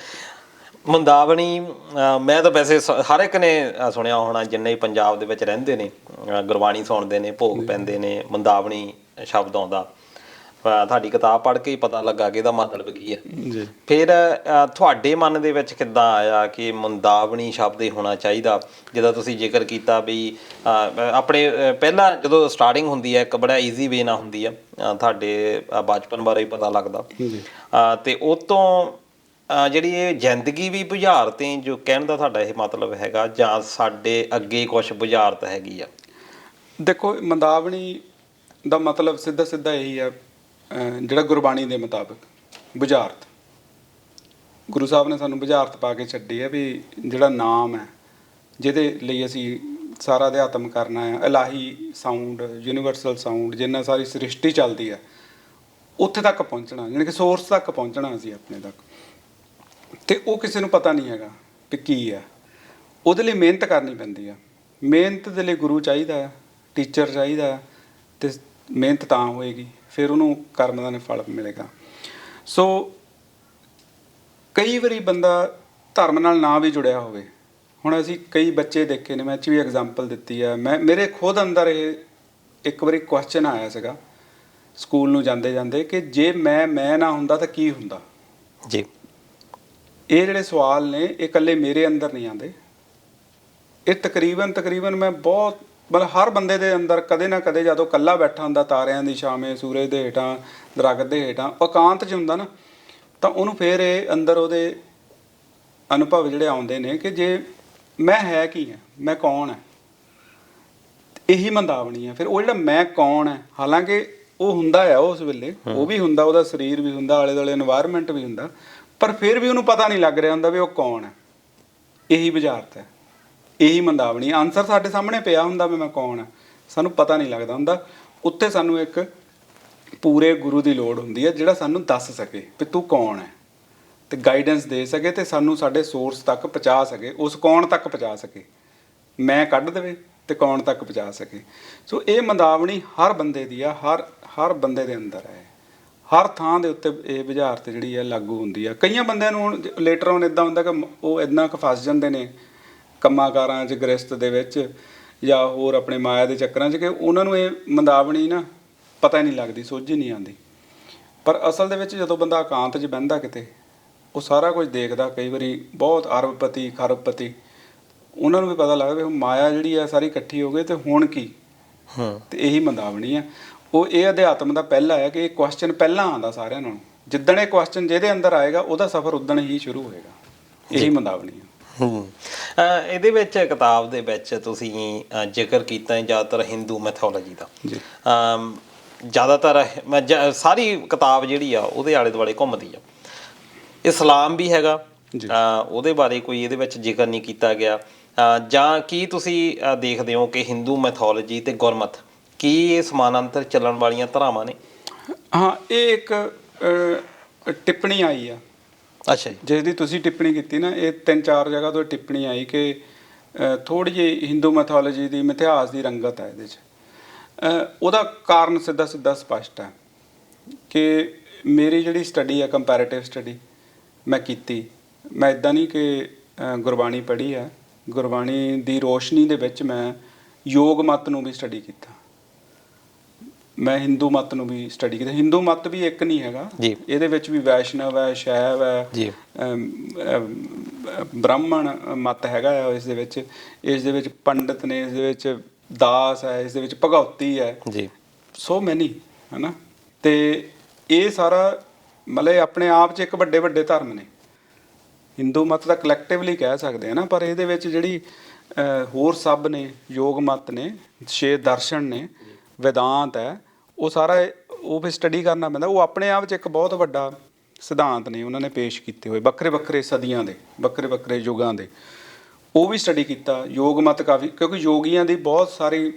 ਮੁੰਦਾਵਣੀ ਮੈਂ ਤਾਂ ਵੈਸੇ ਹਰ ਇੱਕ ਨੇ ਸੁਣਿਆ ਹੋਣਾ, ਜਿੰਨੇ ਪੰਜਾਬ ਦੇ ਵਿੱਚ ਰਹਿੰਦੇ ਨੇ, ਗੁਰਬਾਣੀ ਸੁਣਦੇ ਨੇ, ਭੋਗ ਪੈਂਦੇ ਨੇ, ਮੁੰਦਾਵਣੀ ਸ਼ਬਦ ਆਉਂਦਾ। ਤੁਹਾਡੀ ਕਿਤਾਬ ਪੜ੍ਹ ਕੇ ਹੀ ਪਤਾ ਲੱਗਾ ਕਿ ਇਹਦਾ ਮਤਲਬ ਕੀ ਹੈ ਜੀ। ਫਿਰ ਤੁਹਾਡੇ ਮਨ ਦੇ ਵਿੱਚ ਕਿੱਦਾਂ ਆਇਆ ਕਿ ਮੁੰਦਾਵਣੀ ਸ਼ਬਦ ਹੀ ਹੋਣਾ ਚਾਹੀਦਾ? ਜਿੱਦਾਂ ਤੁਸੀਂ ਜ਼ਿਕਰ ਕੀਤਾ ਵੀ ਆਪਣੇ ਪਹਿਲਾਂ ਜਦੋਂ ਸਟਾਰਟਿੰਗ ਹੁੰਦੀ ਹੈ ਇੱਕ ਬੜਾ ਈਜ਼ੀ ਵੇ ਨਾਲ ਹੁੰਦੀ ਆ, ਤੁਹਾਡੇ ਬਚਪਨ ਬਾਰੇ ਹੀ ਪਤਾ ਲੱਗਦਾ, ਅਤੇ ਉਹ ਤੋਂ ਜਿਹੜੀ ਇਹ ਜ਼ਿੰਦਗੀ ਵੀ ਬੁਝਾਰਤ ਜੋ ਕਹਿਣ ਦਾ ਤੁਹਾਡਾ ਇਹ ਮਤਲਬ ਹੈਗਾ, ਜਾਂ ਸਾਡੇ ਅੱਗੇ ਕੁਛ ਬੁਝਾਰਤ ਹੈਗੀ ਆ? ਦੇਖੋ, ਮੁੰਦਾਵਣੀ ਦਾ ਮਤਲਬ ਸਿੱਧਾ ਸਿੱਧਾ ਇਹੀ ਹੈ, ਜਿਹੜਾ ਗੁਰਬਾਣੀ ਦੇ ਮੁਤਾਬਕ ਬੁਝਾਰਤ। ਗੁਰੂ ਸਾਹਿਬ ਨੇ ਸਾਨੂੰ ਬੁਝਾਰਤ ਪਾ ਕੇ ਛੱਡੀ ਹੈ ਵੀ ਜਿਹੜਾ ਨਾਮ ਹੈ, ਜਿਹਦੇ ਲਈ ਅਸੀਂ ਸਾਰਾ ਅਧਿਆਤਮ ਕਰਨਾ ਹੈ, ਇਲਾਹੀ ਸਾਊਂਡ, ਯੂਨੀਵਰਸਲ ਸਾਊਂਡ, ਜਿੰਨਾ ਸਾਰੀ ਸ੍ਰਿਸ਼ਟੀ ਚੱਲਦੀ ਹੈ, ਉੱਥੇ ਤੱਕ ਪਹੁੰਚਣਾ, ਯਾਨੀ ਕਿ ਸੋਰਸ ਤੱਕ ਪਹੁੰਚਣਾ ਅਸੀਂ ਆਪਣੇ ਤੱਕ। ਅਤੇ ਉਹ ਕਿਸੇ ਨੂੰ ਪਤਾ ਨਹੀਂ ਹੈਗਾ ਵੀ ਕੀ ਹੈ। ਉਹਦੇ ਲਈ ਮਿਹਨਤ ਕਰਨੀ ਪੈਂਦੀ ਆ। ਮਿਹਨਤ ਦੇ ਲਈ ਗੁਰੂ ਚਾਹੀਦਾ, ਟੀਚਰ ਚਾਹੀਦਾ, ਅਤੇ ਮਿਹਨਤ ਤਾਂ ਹੋਏਗੀ ਫਿਰ ਉਹਨੂੰ ਕਰਮ ਦਾ ਫਲ ਮਿਲੇਗਾ। ਸੋ ਕਈ ਵਾਰੀ ਬੰਦਾ ਧਰਮ ਨਾਲ ਨਾ ਵੀ ਜੁੜਿਆ ਹੋਵੇ। ਹੁਣ ਅਸੀਂ ਕਈ ਬੱਚੇ ਦੇਖੇ ਨੇ, ਮੈਂ ਇਹ 'ਚ ਵੀ ਐਗਜ਼ਾਮਪਲ ਦਿੱਤੀ ਆ। ਮੇਰੇ ਖੁਦ ਅੰਦਰ ਇਹ ਇੱਕ ਵਾਰੀ ਕੁਐਸਚਨ ਆਇਆ ਸੀਗਾ ਸਕੂਲ ਨੂੰ ਜਾਂਦੇ ਜਾਂਦੇ ਕਿ ਜੇ ਮੈਂ ਨਾ ਹੁੰਦਾ ਤਾਂ ਕੀ ਹੁੰਦਾ ਜੀ। ਇਹ ਜਿਹੜੇ ਸਵਾਲ ਨੇ ਇਹ ਇਕੱਲੇ ਮੇਰੇ ਅੰਦਰ ਨਹੀਂ ਆਉਂਦੇ, ਇਹ ਤਕਰੀਬਨ ਮੈਂ ਬਹੁਤ ਮਤਲਬ ਹਰ ਬੰਦੇ ਦੇ ਅੰਦਰ ਕਦੇ ਨਾ ਕਦੇ ਜਦੋਂ ਇਕੱਲਾ ਬੈਠਾ ਹੁੰਦਾ ਤਾਰਿਆਂ ਦੀ ਛਾਵੇਂ, ਸੂਰਜ ਦੇ ਹੇਠਾਂ, ਦਰੱਖਤ ਦੇ ਹੇਠਾਂ, ਇਕਾਂਤ 'ਚ ਹੁੰਦਾ ਨਾ, ਤਾਂ ਉਹਨੂੰ ਫਿਰ ਇਹ ਅੰਦਰ ਉਹਦੇ ਅਨੁਭਵ ਜਿਹੜੇ ਆਉਂਦੇ ਨੇ ਕਿ ਜੇ ਮੈਂ ਹੈ ਕੀ ਹੈ, ਮੈਂ ਕੌਣ ਹੈ। ਇਹੀ ਮੁੰਦਾਵਣੀ ਹੈ। ਫਿਰ ਉਹ ਜਿਹੜਾ ਮੈਂ ਕੌਣ ਹੈ, ਹਾਲਾਂਕਿ ਉਹ ਹੁੰਦਾ ਆ ਉਸ ਵੇਲੇ, ਉਹ ਵੀ ਹੁੰਦਾ, ਉਹਦਾ ਸਰੀਰ ਵੀ ਹੁੰਦਾ, ਆਲੇ ਦੁਆਲੇ ਇਨਵਾਇਰਮੈਂਟ ਵੀ ਹੁੰਦਾ, ਪਰ ਫਿਰ ਵੀ ਉਹਨੂੰ ਪਤਾ ਨਹੀਂ ਲੱਗ ਰਿਹਾ ਹੁੰਦਾ ਵੀ ਉਹ ਕੌਣ ਹੈ। ਇਹੀ ਬੁਝਾਰਤ ਹੈ, ਇਹੀ ਮੁੰਦਾਵਣੀ। ਆਨਸਰ ਸਾਡੇ ਸਾਹਮਣੇ ਪਿਆ ਹੁੰਦਾ ਵੀ ਮੈਂ ਕੌਣ ਹਾਂ, ਸਾਨੂੰ ਪਤਾ ਨਹੀਂ ਲੱਗਦਾ ਹੁੰਦਾ। ਉੱਥੇ ਸਾਨੂੰ ਇੱਕ ਪੂਰੇ ਗੁਰੂ ਦੀ ਲੋੜ ਹੁੰਦੀ ਹੈ ਜਿਹੜਾ ਸਾਨੂੰ ਦੱਸ ਸਕੇ ਵੀ ਤੂੰ ਕੌਣ ਹੈ, ਅਤੇ ਗਾਈਡੈਂਸ ਦੇ ਸਕੇ, ਅਤੇ ਸਾਨੂੰ ਸਾਡੇ ਸੋਰਸ ਤੱਕ ਪਹੁੰਚਾ ਸਕੇ, ਉਸ ਕੌਣ ਤੱਕ ਪਹੁੰਚਾ ਸਕੇ, ਮੈਂ ਕੱਢ ਦੇਵੇ ਅਤੇ ਕੌਣ ਤੱਕ ਪਹੁੰਚਾ ਸਕੇ। ਸੋ ਇਹ ਮੁੰਦਾਵਣੀ ਹਰ ਬੰਦੇ ਦੀ ਆ, ਹਰ ਬੰਦੇ ਦੇ ਅੰਦਰ ਹੈ। ਹਰ ਥਾਂ ਦੇ ਉੱਤੇ ਇਹ ਬੁਝਾਰਤ ਜਿਹੜੀ ਹੈ ਲਾਗੂ ਹੁੰਦੀ ਆ। ਕਈਆਂ ਬੰਦਿਆਂ ਨੂੰ ਹੁਣ ਲੇਟਰ ਔਨ ਇੱਦਾਂ ਹੁੰਦਾ ਕਿ ਉਹ ਇੱਦਾਂ ਕੁ ਫਸ ਜਾਂਦੇ ਨੇ ਕੰਮਾਂ ਕਾਰਾਂ 'ਚ, ਗ੍ਰਸਤ ਦੇ ਵਿੱਚ, ਜਾਂ ਹੋਰ ਆਪਣੇ ਮਾਇਆ ਦੇ ਚੱਕਰਾਂ 'ਚ, ਕਿ ਉਹਨਾਂ ਨੂੰ ਇਹ ਮੁੰਦਾਵਣੀ ਨਾ ਪਤਾ ਹੀ ਨਹੀਂ ਲੱਗਦੀ, ਸੋਝ ਹੀ ਨਹੀਂ ਆਉਂਦੀ। ਪਰ ਅਸਲ ਦੇ ਵਿੱਚ ਜਦੋਂ ਬੰਦਾ ਇਕਾਂਤ 'ਚ ਬਹਿੰਦਾ ਕਿਤੇ, ਉਹ ਸਾਰਾ ਕੁਝ ਦੇਖਦਾ। ਕਈ ਵਾਰੀ ਬਹੁਤ ਅਰਬਪਤੀ ਖਰਬਪਤੀ, ਉਹਨਾਂ ਨੂੰ ਵੀ ਪਤਾ ਲੱਗਦਾ ਵੀ ਮਾਇਆ ਜਿਹੜੀ ਆ ਸਾਰੀ ਇਕੱਠੀ ਹੋ ਗਈ ਅਤੇ ਹੁਣ ਕੀ। ਅਤੇ ਇਹੀ ਮੁੰਦਾਵਣੀ ਆ। ਉਹ ਇਹ ਅਧਿਆਤਮ ਦਾ ਪਹਿਲਾ ਹੈ ਕਿ ਇਹ ਕੁਐਸਚਨ ਪਹਿਲਾਂ ਆਉਂਦਾ ਸਾਰਿਆਂ ਨੂੰ। ਜਿੱਦਣ ਇਹ ਕੁਐਸਚਨ ਜਿਹਦੇ ਅੰਦਰ ਆਏਗਾ ਉਹਦਾ ਸਫ਼ਰ ਉਦਣ ਹੀ ਸ਼ੁਰੂ ਹੋਏਗਾ। ਇਹੀ ਮੁੰਦਾਵਣੀ ਆ। ਇਹਦੇ ਵਿੱਚ ਕਿਤਾਬ ਦੇ ਵਿੱਚ ਤੁਸੀਂ ਜ਼ਿਕਰ ਕੀਤਾ ਜ਼ਿਆਦਾਤਰ ਹਿੰਦੂ ਮੈਥੋਲੋਜੀ ਦਾ। ਜ਼ਿਆਦਾਤਰ ਸਾਰੀ ਕਿਤਾਬ ਜਿਹੜੀ ਆ ਉਹਦੇ ਆਲੇ ਦੁਆਲੇ ਘੁੰਮਦੀ ਆ। ਇਸਲਾਮ ਵੀ ਹੈਗਾ, ਉਹਦੇ ਬਾਰੇ ਕੋਈ ਇਹਦੇ ਵਿੱਚ ਜ਼ਿਕਰ ਨਹੀਂ ਕੀਤਾ ਗਿਆ, ਜਾਂ ਕੀ ਤੁਸੀਂ ਦੇਖਦੇ ਹੋ ਕਿ ਹਿੰਦੂ ਮੈਥੋਲੋਜੀ ਅਤੇ ਗੁਰਮਤ ਕੀ ਇਹ ਸਮਾਨਾਂਤਰ ਚੱਲਣ ਵਾਲੀਆਂ ਧਾਰਾਵਾਂ ਨੇ? ਹਾਂ, ਇਹ ਇੱਕ ਟਿੱਪਣੀ ਆਈ ਆ। ਅੱਛਾ ਜੀ। ਜਿਸ ਦੀ ਤੁਸੀਂ ਟਿੱਪਣੀ ਕੀਤੀ ਨਾ, ਇਹ 3-4 ਜਗ੍ਹਾ ਤੋਂ ਟਿੱਪਣੀ ਆਈ ਕਿ ਥੋੜ੍ਹੀ ਜਿਹੀ ਹਿੰਦੂ ਮੈਥੋਲੋਜੀ ਦੀ, ਮਿਥਿਹਾਸ ਦੀ ਰੰਗਤ ਹੈ ਇਹਦੇ 'ਚ। ਉਹਦਾ ਕਾਰਨ ਸਿੱਧਾ ਸਪਸ਼ਟ ਹੈ ਕਿ ਮੇਰੀ ਜਿਹੜੀ ਸਟੱਡੀ ਹੈ, ਕੰਪੈਰੇਟਿਵ ਸਟੱਡੀ ਮੈਂ ਕੀਤੀ। ਮੈਂ ਇੱਦਾਂ ਨਹੀਂ ਕਿ ਗੁਰਬਾਣੀ ਪੜ੍ਹੀ ਹੈ, ਗੁਰਬਾਣੀ ਦੀ ਰੋਸ਼ਨੀ ਦੇ ਵਿੱਚ ਮੈਂ ਯੋਗ ਮਤ ਨੂੰ ਵੀ ਸਟੱਡੀ ਕੀਤਾ, ਮੈਂ ਹਿੰਦੂ ਮਤ ਨੂੰ ਵੀ ਸਟੱਡੀ ਕੀਤਾ। ਹਿੰਦੂ ਮਤ ਵੀ ਇੱਕ ਨਹੀਂ ਹੈਗਾ, ਇਹਦੇ ਵਿੱਚ ਵੀ ਵੈਸ਼ਨਵ ਹੈ, ਸ਼ੈਵ ਹੈ, ਬ੍ਰਾਹਮਣ ਮਤ ਹੈਗਾ ਆ। ਇਸ ਦੇ ਵਿੱਚ ਪੰਡਿਤ ਨੇ, ਇਸ ਦੇ ਵਿੱਚ ਦਾਸ ਹੈ, ਇਸ ਦੇ ਵਿੱਚ ਭਗਉਤੀ ਹੈ, ਸੋ ਮੈਨੀ, ਹੈ ਨਾ। ਅਤੇ ਇਹ ਸਾਰਾ ਮਤਲਬ ਆਪਣੇ ਆਪ 'ਚ ਇੱਕ ਵੱਡੇ ਵੱਡੇ ਧਰਮ ਨੇ। ਹਿੰਦੂ ਮਤ ਤਾਂ ਕਲੈਕਟਿਵਲੀ ਕਹਿ ਸਕਦੇ ਆ ਨਾ, ਪਰ ਇਹਦੇ ਵਿੱਚ ਜਿਹੜੀ ਹੋਰ ਸਭ ਨੇ, ਯੋਗ ਮਤ ਨੇ, 6 ਦਰਸ਼ਨ ਨੇ, ਵੇਦਾਂਤ ਹੈ, ਉਹ ਸਾਰਾ ਉਹ ਫਿਰ ਸਟੱਡੀ ਕਰਨਾ ਪੈਂਦਾ। ਉਹ ਆਪਣੇ ਆਪ 'ਚ ਇੱਕ ਬਹੁਤ ਵੱਡਾ ਸਿਧਾਂਤ ਨੇ ਉਹਨਾਂ ਨੇ ਪੇਸ਼ ਕੀਤੇ ਹੋਏ, ਵੱਖਰੇ ਵੱਖਰੇ ਸਦੀਆਂ ਦੇ, ਵੱਖਰੇ ਵੱਖਰੇ ਯੁੱਗਾਂ ਦੇ। ਉਹ ਵੀ ਸਟੱਡੀ ਕੀਤਾ। ਯੋਗ ਮਤ ਕਾਫੀ, ਕਿਉਂਕਿ ਯੋਗੀਆਂ ਦੀ ਬਹੁਤ ਸਾਰੀ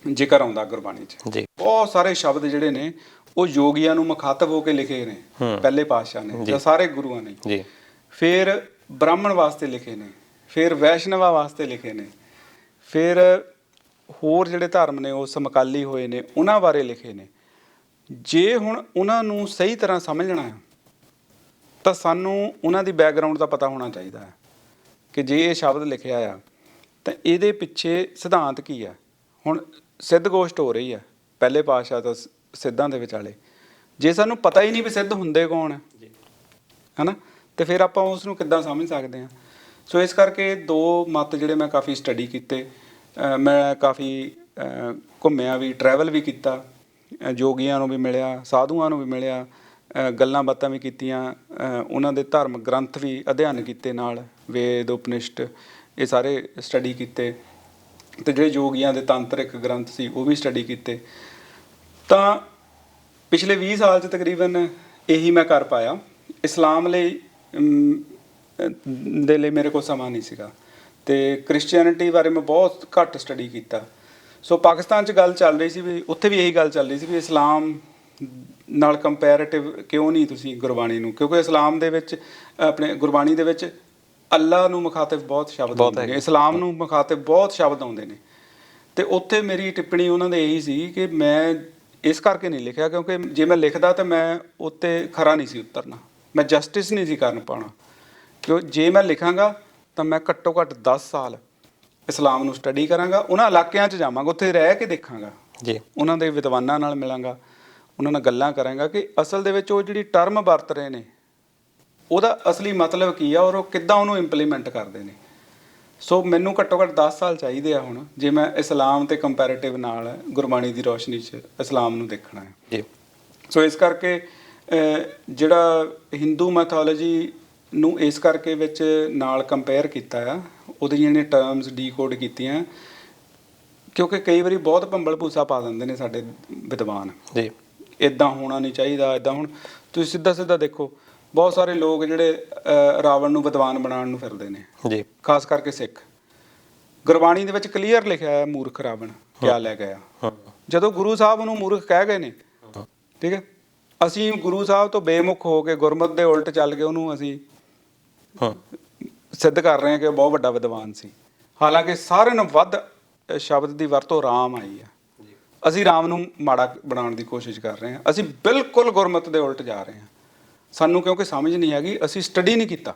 ਜ਼ਿਕਰ ਆਉਂਦਾ ਗੁਰਬਾਣੀ 'ਚ। ਬਹੁਤ ਸਾਰੇ ਸ਼ਬਦ ਜਿਹੜੇ ਨੇ ਉਹ ਯੋਗੀਆਂ ਨੂੰ ਮੁਖਾਤਬ ਹੋ ਕੇ ਲਿਖੇ ਨੇ ਪਹਿਲੇ ਪਾਤਸ਼ਾਹ ਨੇ ਜਾਂ ਸਾਰੇ ਗੁਰੂਆਂ ਨੇ। ਫਿਰ ਬ੍ਰਾਹਮਣ ਵਾਸਤੇ ਲਿਖੇ ਨੇ, ਫਿਰ ਵੈਸ਼ਨਵਾ ਵਾਸਤੇ ਲਿਖੇ ਨੇ, ਫਿਰ ਹੋਰ ਜਿਹੜੇ ਧਰਮ ਨੇ ਉਹ ਸਮਕਾਲੀ ਹੋਏ ਨੇ ਉਹਨਾਂ ਬਾਰੇ ਲਿਖੇ ਨੇ। ਜੇ ਹੁਣ ਉਹਨਾਂ ਨੂੰ ਸਹੀ ਤਰ੍ਹਾਂ ਸਮਝਣਾ ਹੈ ਤਾਂ ਸਾਨੂੰ ਉਹਨਾਂ ਦੀ ਬੈਕਗਰਾਊਂਡ ਦਾ ਪਤਾ ਹੋਣਾ ਚਾਹੀਦਾ ਹੈ ਕਿ ਜੇ ਇਹ ਸ਼ਬਦ ਲਿਖਿਆ ਆ ਤਾਂ ਇਹਦੇ ਪਿੱਛੇ ਸਿਧਾਂਤ ਕੀ ਆ। ਹੁਣ ਸਿੱਧ ਗੋਸ਼ਟ ਹੋ ਰਹੀ ਆ ਪਹਿਲੇ ਪਾਤਸ਼ਾਹ ਤੋਂ ਸਿੱਧਾਂ ਦੇ ਵਿਚਾਲੇ, ਜੇ ਸਾਨੂੰ ਪਤਾ ਹੀ ਨਹੀਂ ਵੀ ਸਿੱਧ ਹੁੰਦੇ ਕੌਣ ਹੈ ਹੈ ਨਾ, ਤੇ ਫਿਰ ਆਪਾਂ ਉਸ ਨੂੰ ਕਿੱਦਾਂ ਸਮਝ ਸਕਦੇ ਹਾਂ। ਸੋ ਇਸ ਕਰਕੇ ਦੋ ਮਤ ਜਿਹੜੇ ਮੈਂ ਕਾਫੀ ਸਟੱਡੀ ਕੀਤੇ, ਮੈਂ ਕਾਫੀ ਘੁੰਮਿਆ ਵੀ, ਟਰੈਵਲ ਵੀ ਕੀਤਾ, ਜੋਗੀਆਂ ਨੂੰ ਵੀ ਮਿਲਿਆ, ਸਾਧੂਆਂ ਨੂੰ ਵੀ ਮਿਲਿਆ, ਗੱਲਾਂ ਬਾਤਾਂ ਵੀ ਕੀਤੀਆਂ, ਉਹਨਾਂ ਦੇ ਧਰਮ ਗ੍ਰੰਥ ਵੀ ਅਧਿਐਨ ਕੀਤੇ, ਨਾਲ ਵੇਦ ਉਪਨਿਸ਼ਦ ਇਹ ਸਾਰੇ ਸਟੱਡੀ ਕੀਤੇ, ਅਤੇ ਜਿਹੜੇ ਯੋਗੀਆਂ ਦੇ ਤੰਤਰਿਕ ਗ੍ਰੰਥ ਸੀ ਉਹ ਵੀ ਸਟੱਡੀ ਕੀਤੇ। ਤਾਂ ਪਿਛਲੇ 20 ਸਾਲ 'ਚ ਤਕਰੀਬਨ ਇਹੀ ਮੈਂ ਕਰ ਪਾਇਆ। ਇਸਲਾਮ ਲਈ ਦੇ ਲਈ ਮੇਰੇ ਕੋਲ ਸਮਾਂ ਨਹੀਂ ਸੀਗਾ, ਅਤੇ ਕ੍ਰਿਸਚੀਅਨਿਟੀ ਬਾਰੇ ਮੈਂ ਬਹੁਤ ਘੱਟ ਸਟੱਡੀ ਕੀਤਾ। ਸੋ ਪਾਕਿਸਤਾਨ 'ਚ ਗੱਲ ਚੱਲ ਰਹੀ ਸੀ ਵੀ, ਉੱਥੇ ਵੀ ਇਹੀ ਗੱਲ ਚੱਲ ਰਹੀ ਸੀ ਵੀ ਇਸਲਾਮ ਨਾਲ ਕੰਪੈਰੇਟਿਵ ਕਿਉਂ ਨਹੀਂ ਤੁਸੀਂ ਗੁਰਬਾਣੀ ਨੂੰ, ਕਿਉਂਕਿ ਇਸਲਾਮ ਦੇ ਵਿੱਚ ਆਪਣੇ ਗੁਰਬਾਣੀ ਦੇ ਵਿੱਚ ਅੱਲਾ ਨੂੰ ਮੁਖਾਤਿਬ ਬਹੁਤ ਸ਼ਬਦ ਆਉਂਦੇ ਨੇ, ਇਸਲਾਮ ਨੂੰ ਮੁਖਾਤਿਬ ਬਹੁਤ ਸ਼ਬਦ ਆਉਂਦੇ ਨੇ। ਅਤੇ ਉੱਥੇ ਮੇਰੀ ਟਿੱਪਣੀ ਉਹਨਾਂ ਦੇ ਇਹੀ ਸੀ ਕਿ ਮੈਂ ਇਸ ਕਰਕੇ ਨਹੀਂ ਲਿਖਿਆ ਕਿਉਂਕਿ ਜੇ ਮੈਂ ਲਿਖਦਾ ਤਾਂ ਮੈਂ ਉੱਤੇ ਖਰਾ ਨਹੀਂ ਸੀ ਉਤਰਨਾ, ਮੈਂ ਜਸਟਿਸ ਨਹੀਂ ਸੀ ਕਰਨ ਪਾਉਣਾ। ਕਿਉਂ ਜੇ ਮੈਂ ਲਿਖਾਂਗਾ ਤਾਂ ਮੈਂ ਘੱਟੋ ਘੱਟ 10 ਸਾਲ ਇਸਲਾਮ ਨੂੰ ਸਟੱਡੀ ਕਰਾਂਗਾ, ਉਹਨਾਂ ਇਲਾਕਿਆਂ 'ਚ ਜਾਵਾਂਗਾ, ਉੱਥੇ ਰਹਿ ਕੇ ਦੇਖਾਂਗਾ ਜੀ, ਉਹਨਾਂ ਦੇ ਵਿਦਵਾਨਾਂ ਨਾਲ ਮਿਲਾਂਗਾ, ਉਹਨਾਂ ਨਾਲ ਗੱਲਾਂ ਕਰਾਂਗਾ ਕਿ ਅਸਲ ਦੇ ਵਿੱਚ ਉਹ ਜਿਹੜੀ ਟਰਮ ਵਰਤ ਰਹੇ ਨੇ ਉਹਦਾ ਅਸਲੀ ਮਤਲਬ ਕੀ ਆ ਔਰ ਉਹ ਕਿੱਦਾਂ ਉਹਨੂੰ ਇੰਪਲੀਮੈਂਟ ਕਰਦੇ ਨੇ। ਸੋ ਮੈਨੂੰ ਘੱਟੋ ਘੱਟ 10 ਸਾਲ ਚਾਹੀਦੇ ਆ ਹੁਣ, ਜੇ ਮੈਂ ਇਸਲਾਮ ਤੇ ਕੰਪੈਰੇਟਿਵ ਨਾਲ ਗੁਰਬਾਣੀ ਦੀ ਰੋਸ਼ਨੀ 'ਚ ਇਸਲਾਮ ਨੂੰ ਦੇਖਣਾ ਹੈ ਜੀ। ਸੋ ਇਸ ਕਰਕੇ ਜਿਹੜਾ ਹਿੰਦੂ ਮੈਥੋਲੋਜੀ ਨੂੰ ਇਸ ਕਰਕੇ ਵਿੱਚ ਨਾਲ ਕੰਪੇਅਰ ਕੀਤਾ ਆ, ਉਹਦੀਆਂ ਜਿਹੜੀਆਂ ਟਰਮਸ ਡੀਕੋਡ ਕੀਤੀਆਂ, ਕਿਉਂਕਿ ਕਈ ਵਾਰੀ ਬਹੁਤ ਭੰਬਲ ਭੂਸਾ ਪਾ ਦਿੰਦੇ ਨੇ ਸਾਡੇ ਵਿਦਵਾਨ ਜੀ, ਇੱਦਾਂ ਹੋਣਾ ਨਹੀਂ ਚਾਹੀਦਾ, ਇੱਦਾਂ। ਹੁਣ ਤੁਸੀਂ ਸਿੱਧਾ ਸਿੱਧਾ ਦੇਖੋ, ਬਹੁਤ ਸਾਰੇ ਲੋਕ ਜਿਹੜੇ ਰਾਵਣ ਨੂੰ ਵਿਦਵਾਨ ਬਣਾਉਣ ਨੂੰ ਫਿਰਦੇ ਨੇ ਜੀ, ਖਾਸ ਕਰਕੇ ਸਿੱਖ। ਗੁਰਬਾਣੀ ਦੇ ਵਿੱਚ ਕਲੀਅਰ ਲਿਖਿਆ ਹੈ ਮੂਰਖ ਰਾਵਣ ਕਿਆ ਲੈ ਗਿਆ। ਜਦੋਂ ਗੁਰੂ ਸਾਹਿਬ ਉਹਨੂੰ ਮੂਰਖ ਕਹਿ ਗਏ ਨੇ, ਠੀਕ ਹੈ, ਅਸੀਂ ਗੁਰੂ ਸਾਹਿਬ ਤੋਂ ਬੇਮੁਖ ਹੋ ਕੇ ਗੁਰਮਤਿ ਦੇ ਉਲਟ ਚੱਲ ਕੇ ਉਹਨੂੰ ਅਸੀਂ ਸਿੱਧ ਕਰ ਰਹੇ ਹਾਂ ਕਿ ਉਹ ਬਹੁਤ ਵੱਡਾ ਵਿਦਵਾਨ ਸੀ। ਹਾਲਾਂਕਿ ਸਾਰਿਆਂ ਨਾਲੋਂ ਵੱਧ ਸ਼ਬਦ ਦੀ ਵਰਤੋਂ ਰਾਮ ਆਈ ਆ, ਅਸੀਂ ਰਾਮ ਨੂੰ ਮਾੜਾ ਬਣਾਉਣ ਦੀ ਕੋਸ਼ਿਸ਼ ਕਰ ਰਹੇ ਹਾਂ, ਅਸੀਂ ਬਿਲਕੁਲ ਗੁਰਮਤਿ ਦੇ ਉਲਟ ਜਾ ਰਹੇ ਹਾਂ। ਸਾਨੂੰ ਕਿਉਂਕਿ ਸਮਝ ਨਹੀਂ ਹੈਗੀ, ਅਸੀਂ ਸਟੱਡੀ ਨਹੀਂ ਕੀਤਾ।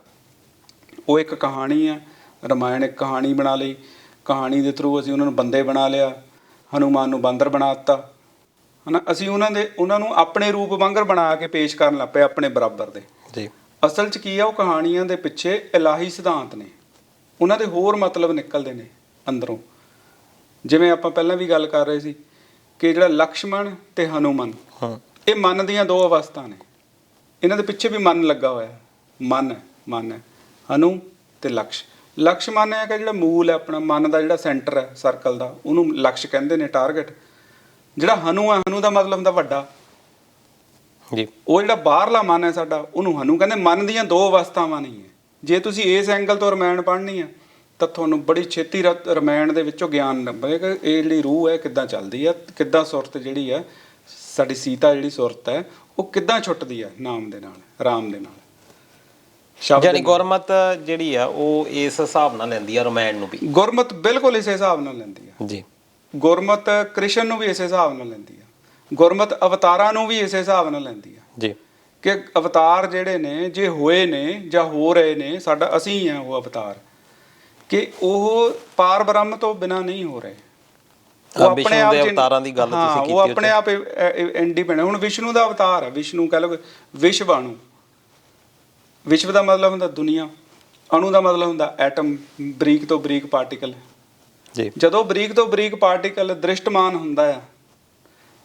ਉਹ ਇੱਕ ਕਹਾਣੀ ਆ, ਰਮਾਇਣ ਇੱਕ ਕਹਾਣੀ ਬਣਾ ਲਈ, ਕਹਾਣੀ ਦੇ ਥਰੂ ਅਸੀਂ ਉਹਨਾਂ ਨੂੰ ਬੰਦੇ ਬਣਾ ਲਿਆ, ਹਨੂੰਮਾਨ ਨੂੰ ਬਾਂਦਰ ਬਣਾ ਦਿੱਤਾ, ਹੈ ਨਾ। ਅਸੀਂ ਉਹਨਾਂ ਨੂੰ ਆਪਣੇ ਰੂਪ ਵਾਂਗਰ ਬਣਾ ਕੇ ਪੇਸ਼ ਕਰਨ ਲੱਗ ਪਏ, ਆਪਣੇ ਬਰਾਬਰ ਦੇ ਜੀ। ਅਸਲ 'ਚ ਕੀ ਆ, ਉਹ ਕਹਾਣੀਆਂ ਦੇ ਪਿੱਛੇ ਇਲਾਹੀ ਸਿਧਾਂਤ ਨੇ, ਉਹਨਾਂ ਦੇ ਹੋਰ ਮਤਲਬ ਨਿਕਲਦੇ ਨੇ ਅੰਦਰੋਂ। ਜਿਵੇਂ ਆਪਾਂ ਪਹਿਲਾਂ ਵੀ ਗੱਲ ਕਰ ਰਹੇ ਸੀ ਕਿ ਜਿਹੜਾ ਲਕਸ਼ਮਣ ਤੇ ਹਨੂੰਮਨ, ਇਹ ਮਨ ਦੀਆਂ ਦੋ ਅਵਸਥਾ ਨੇ, ਇਹਨਾਂ ਦੇ ਪਿੱਛੇ ਵੀ ਮਨ ਲੱਗਾ ਹੋਇਆ। ਮਨ ਹੈ ਹਨੂ ਤੇ ਲਕਸ਼। ਲਕਸ਼ ਮਨ ਹੈ ਕਿ ਜਿਹੜਾ ਮੂਲ ਹੈ ਆਪਣਾ ਮਨ ਦਾ, ਜਿਹੜਾ ਸੈਂਟਰ ਹੈ ਸਰਕਲ ਦਾ, ਉਹਨੂੰ ਲਕਸ਼ ਕਹਿੰਦੇ ਨੇ, ਟਾਰਗੇਟ। ਜਿਹੜਾ ਹਨੂ ਹੈ, ਹਨੂ ਦਾ ਮਤਲਬ ਹੁੰਦਾ ਵੱਡਾ ਜੀ, ਉਹ ਜਿਹੜਾ ਬਾਹਰਲਾ ਮਨ ਹੈ ਸਾਡਾ, ਉਹਨੂੰ ਹਨੂ ਕਹਿੰਦੇ। ਮਨ ਦੀਆਂ ਦੋ ਅਵਸਥਾਵਾਂ ਨਹੀਂ ਹੈ। ਜੇ ਤੁਸੀਂ ਇਸ ਐਂਗਲ ਤੋਂ ਰਮਾਇਣ ਪੜ੍ਹਨੀ ਆ ਤਾਂ ਤੁਹਾਨੂੰ ਬੜੀ ਛੇਤੀ ਰਮਾਇਣ ਦੇ ਵਿੱਚੋਂ ਗਿਆਨ ਲੱਭੇਗਾ ਕਿ ਇਹ ਜਿਹੜੀ ਰੂਹ ਹੈ ਕਿੱਦਾਂ ਚੱਲਦੀ ਆ, ਕਿੱਦਾਂ ਸੁਰਤ ਜਿਹੜੀ ਹੈ ਸਾਡੀ ਸੀਤਾ, ਜਿਹੜੀ ਸੁਰਤ ਹੈ ਉਹ ਕਿੱਦਾਂ ਛੁੱਟਦੀ ਆ ਨਾਮ ਦੇ ਨਾਲ, ਰਾਮ ਦੇ ਨਾਲ। ਯਾਨੀ ਗੁਰਮਤ ਜਿਹੜੀ ਆ ਉਹ ਇਸ ਹਿਸਾਬ ਨਾਲ ਲੈਂਦੀ ਆ ਰਮਾਇਣ ਨੂੰ ਵੀ। ਗੁਰਮਤ ਬਿਲਕੁਲ ਇਸੇ ਹਿਸਾਬ ਨਾਲ ਲੈਂਦੀ ਆ ਜੀ। ਗੁਰਮਤ ਕ੍ਰਿਸ਼ਨ ਨੂੰ ਵੀ ਇਸੇ ਹਿਸਾਬ ਨਾਲ ਲੈਂਦੀ ਆ, ਗੁਰਮਤ ਅਵਤਾਰਾਂ ਨੂੰ ਵੀ ਇਸੇ ਹਿਸਾਬ ਨਾਲ ਲੈਂਦੀ ਆ ਜੀ, ਕਿ ਅਵਤਾਰ ਜਿਹੜੇ ਨੇ ਜੇ ਹੋਏ ਨੇ ਜਾਂ ਹੋ ਰਹੇ ਨੇ, ਸਾਡਾ ਅਸੀਂ ਆ ਉਹ ਅਵਤਾਰ, ਕਿ ਉਹ ਪਾਰ ਬ੍ਰਹਮ ਤੋਂ ਬਿਨਾਂ ਨਹੀਂ ਹੋ ਰਹੇ। ਉਹ ਆਪਣੇ ਆਪ ਅਵਤਾਰਾਂ ਦੀ ਗੱਲ ਤੁਸੀਂ ਕੀਤੀ, ਉਹ ਆਪਣੇ ਆਪ ਇੰਡੀਪੈਂਡੈਂਟ। ਹੁਣ ਵਿਸ਼ਨੂੰ ਦਾ ਅਵਤਾਰ ਹੈ, ਵਿਸ਼ਨੂੰ ਕਹਿ ਲਓ, ਵਿਸ਼ਵ ਅਣੂ। ਵਿਸ਼ਵ ਦਾ ਮਤਲਬ ਹੁੰਦਾ ਦੁਨੀਆ, ਅਣੂ ਦਾ ਮਤਲਬ ਹੁੰਦਾ ਐਟਮ, ਬਰੀਕ ਤੋਂ ਬਰੀਕ ਪਾਰਟੀਕਲ ਜੀ। ਜਦੋਂ ਬਰੀਕ ਤੋਂ ਬਰੀਕ ਪਾਰਟੀਕਲ ਦ੍ਰਿਸ਼ਟਮਾਨ ਹੁੰਦਾ ਆ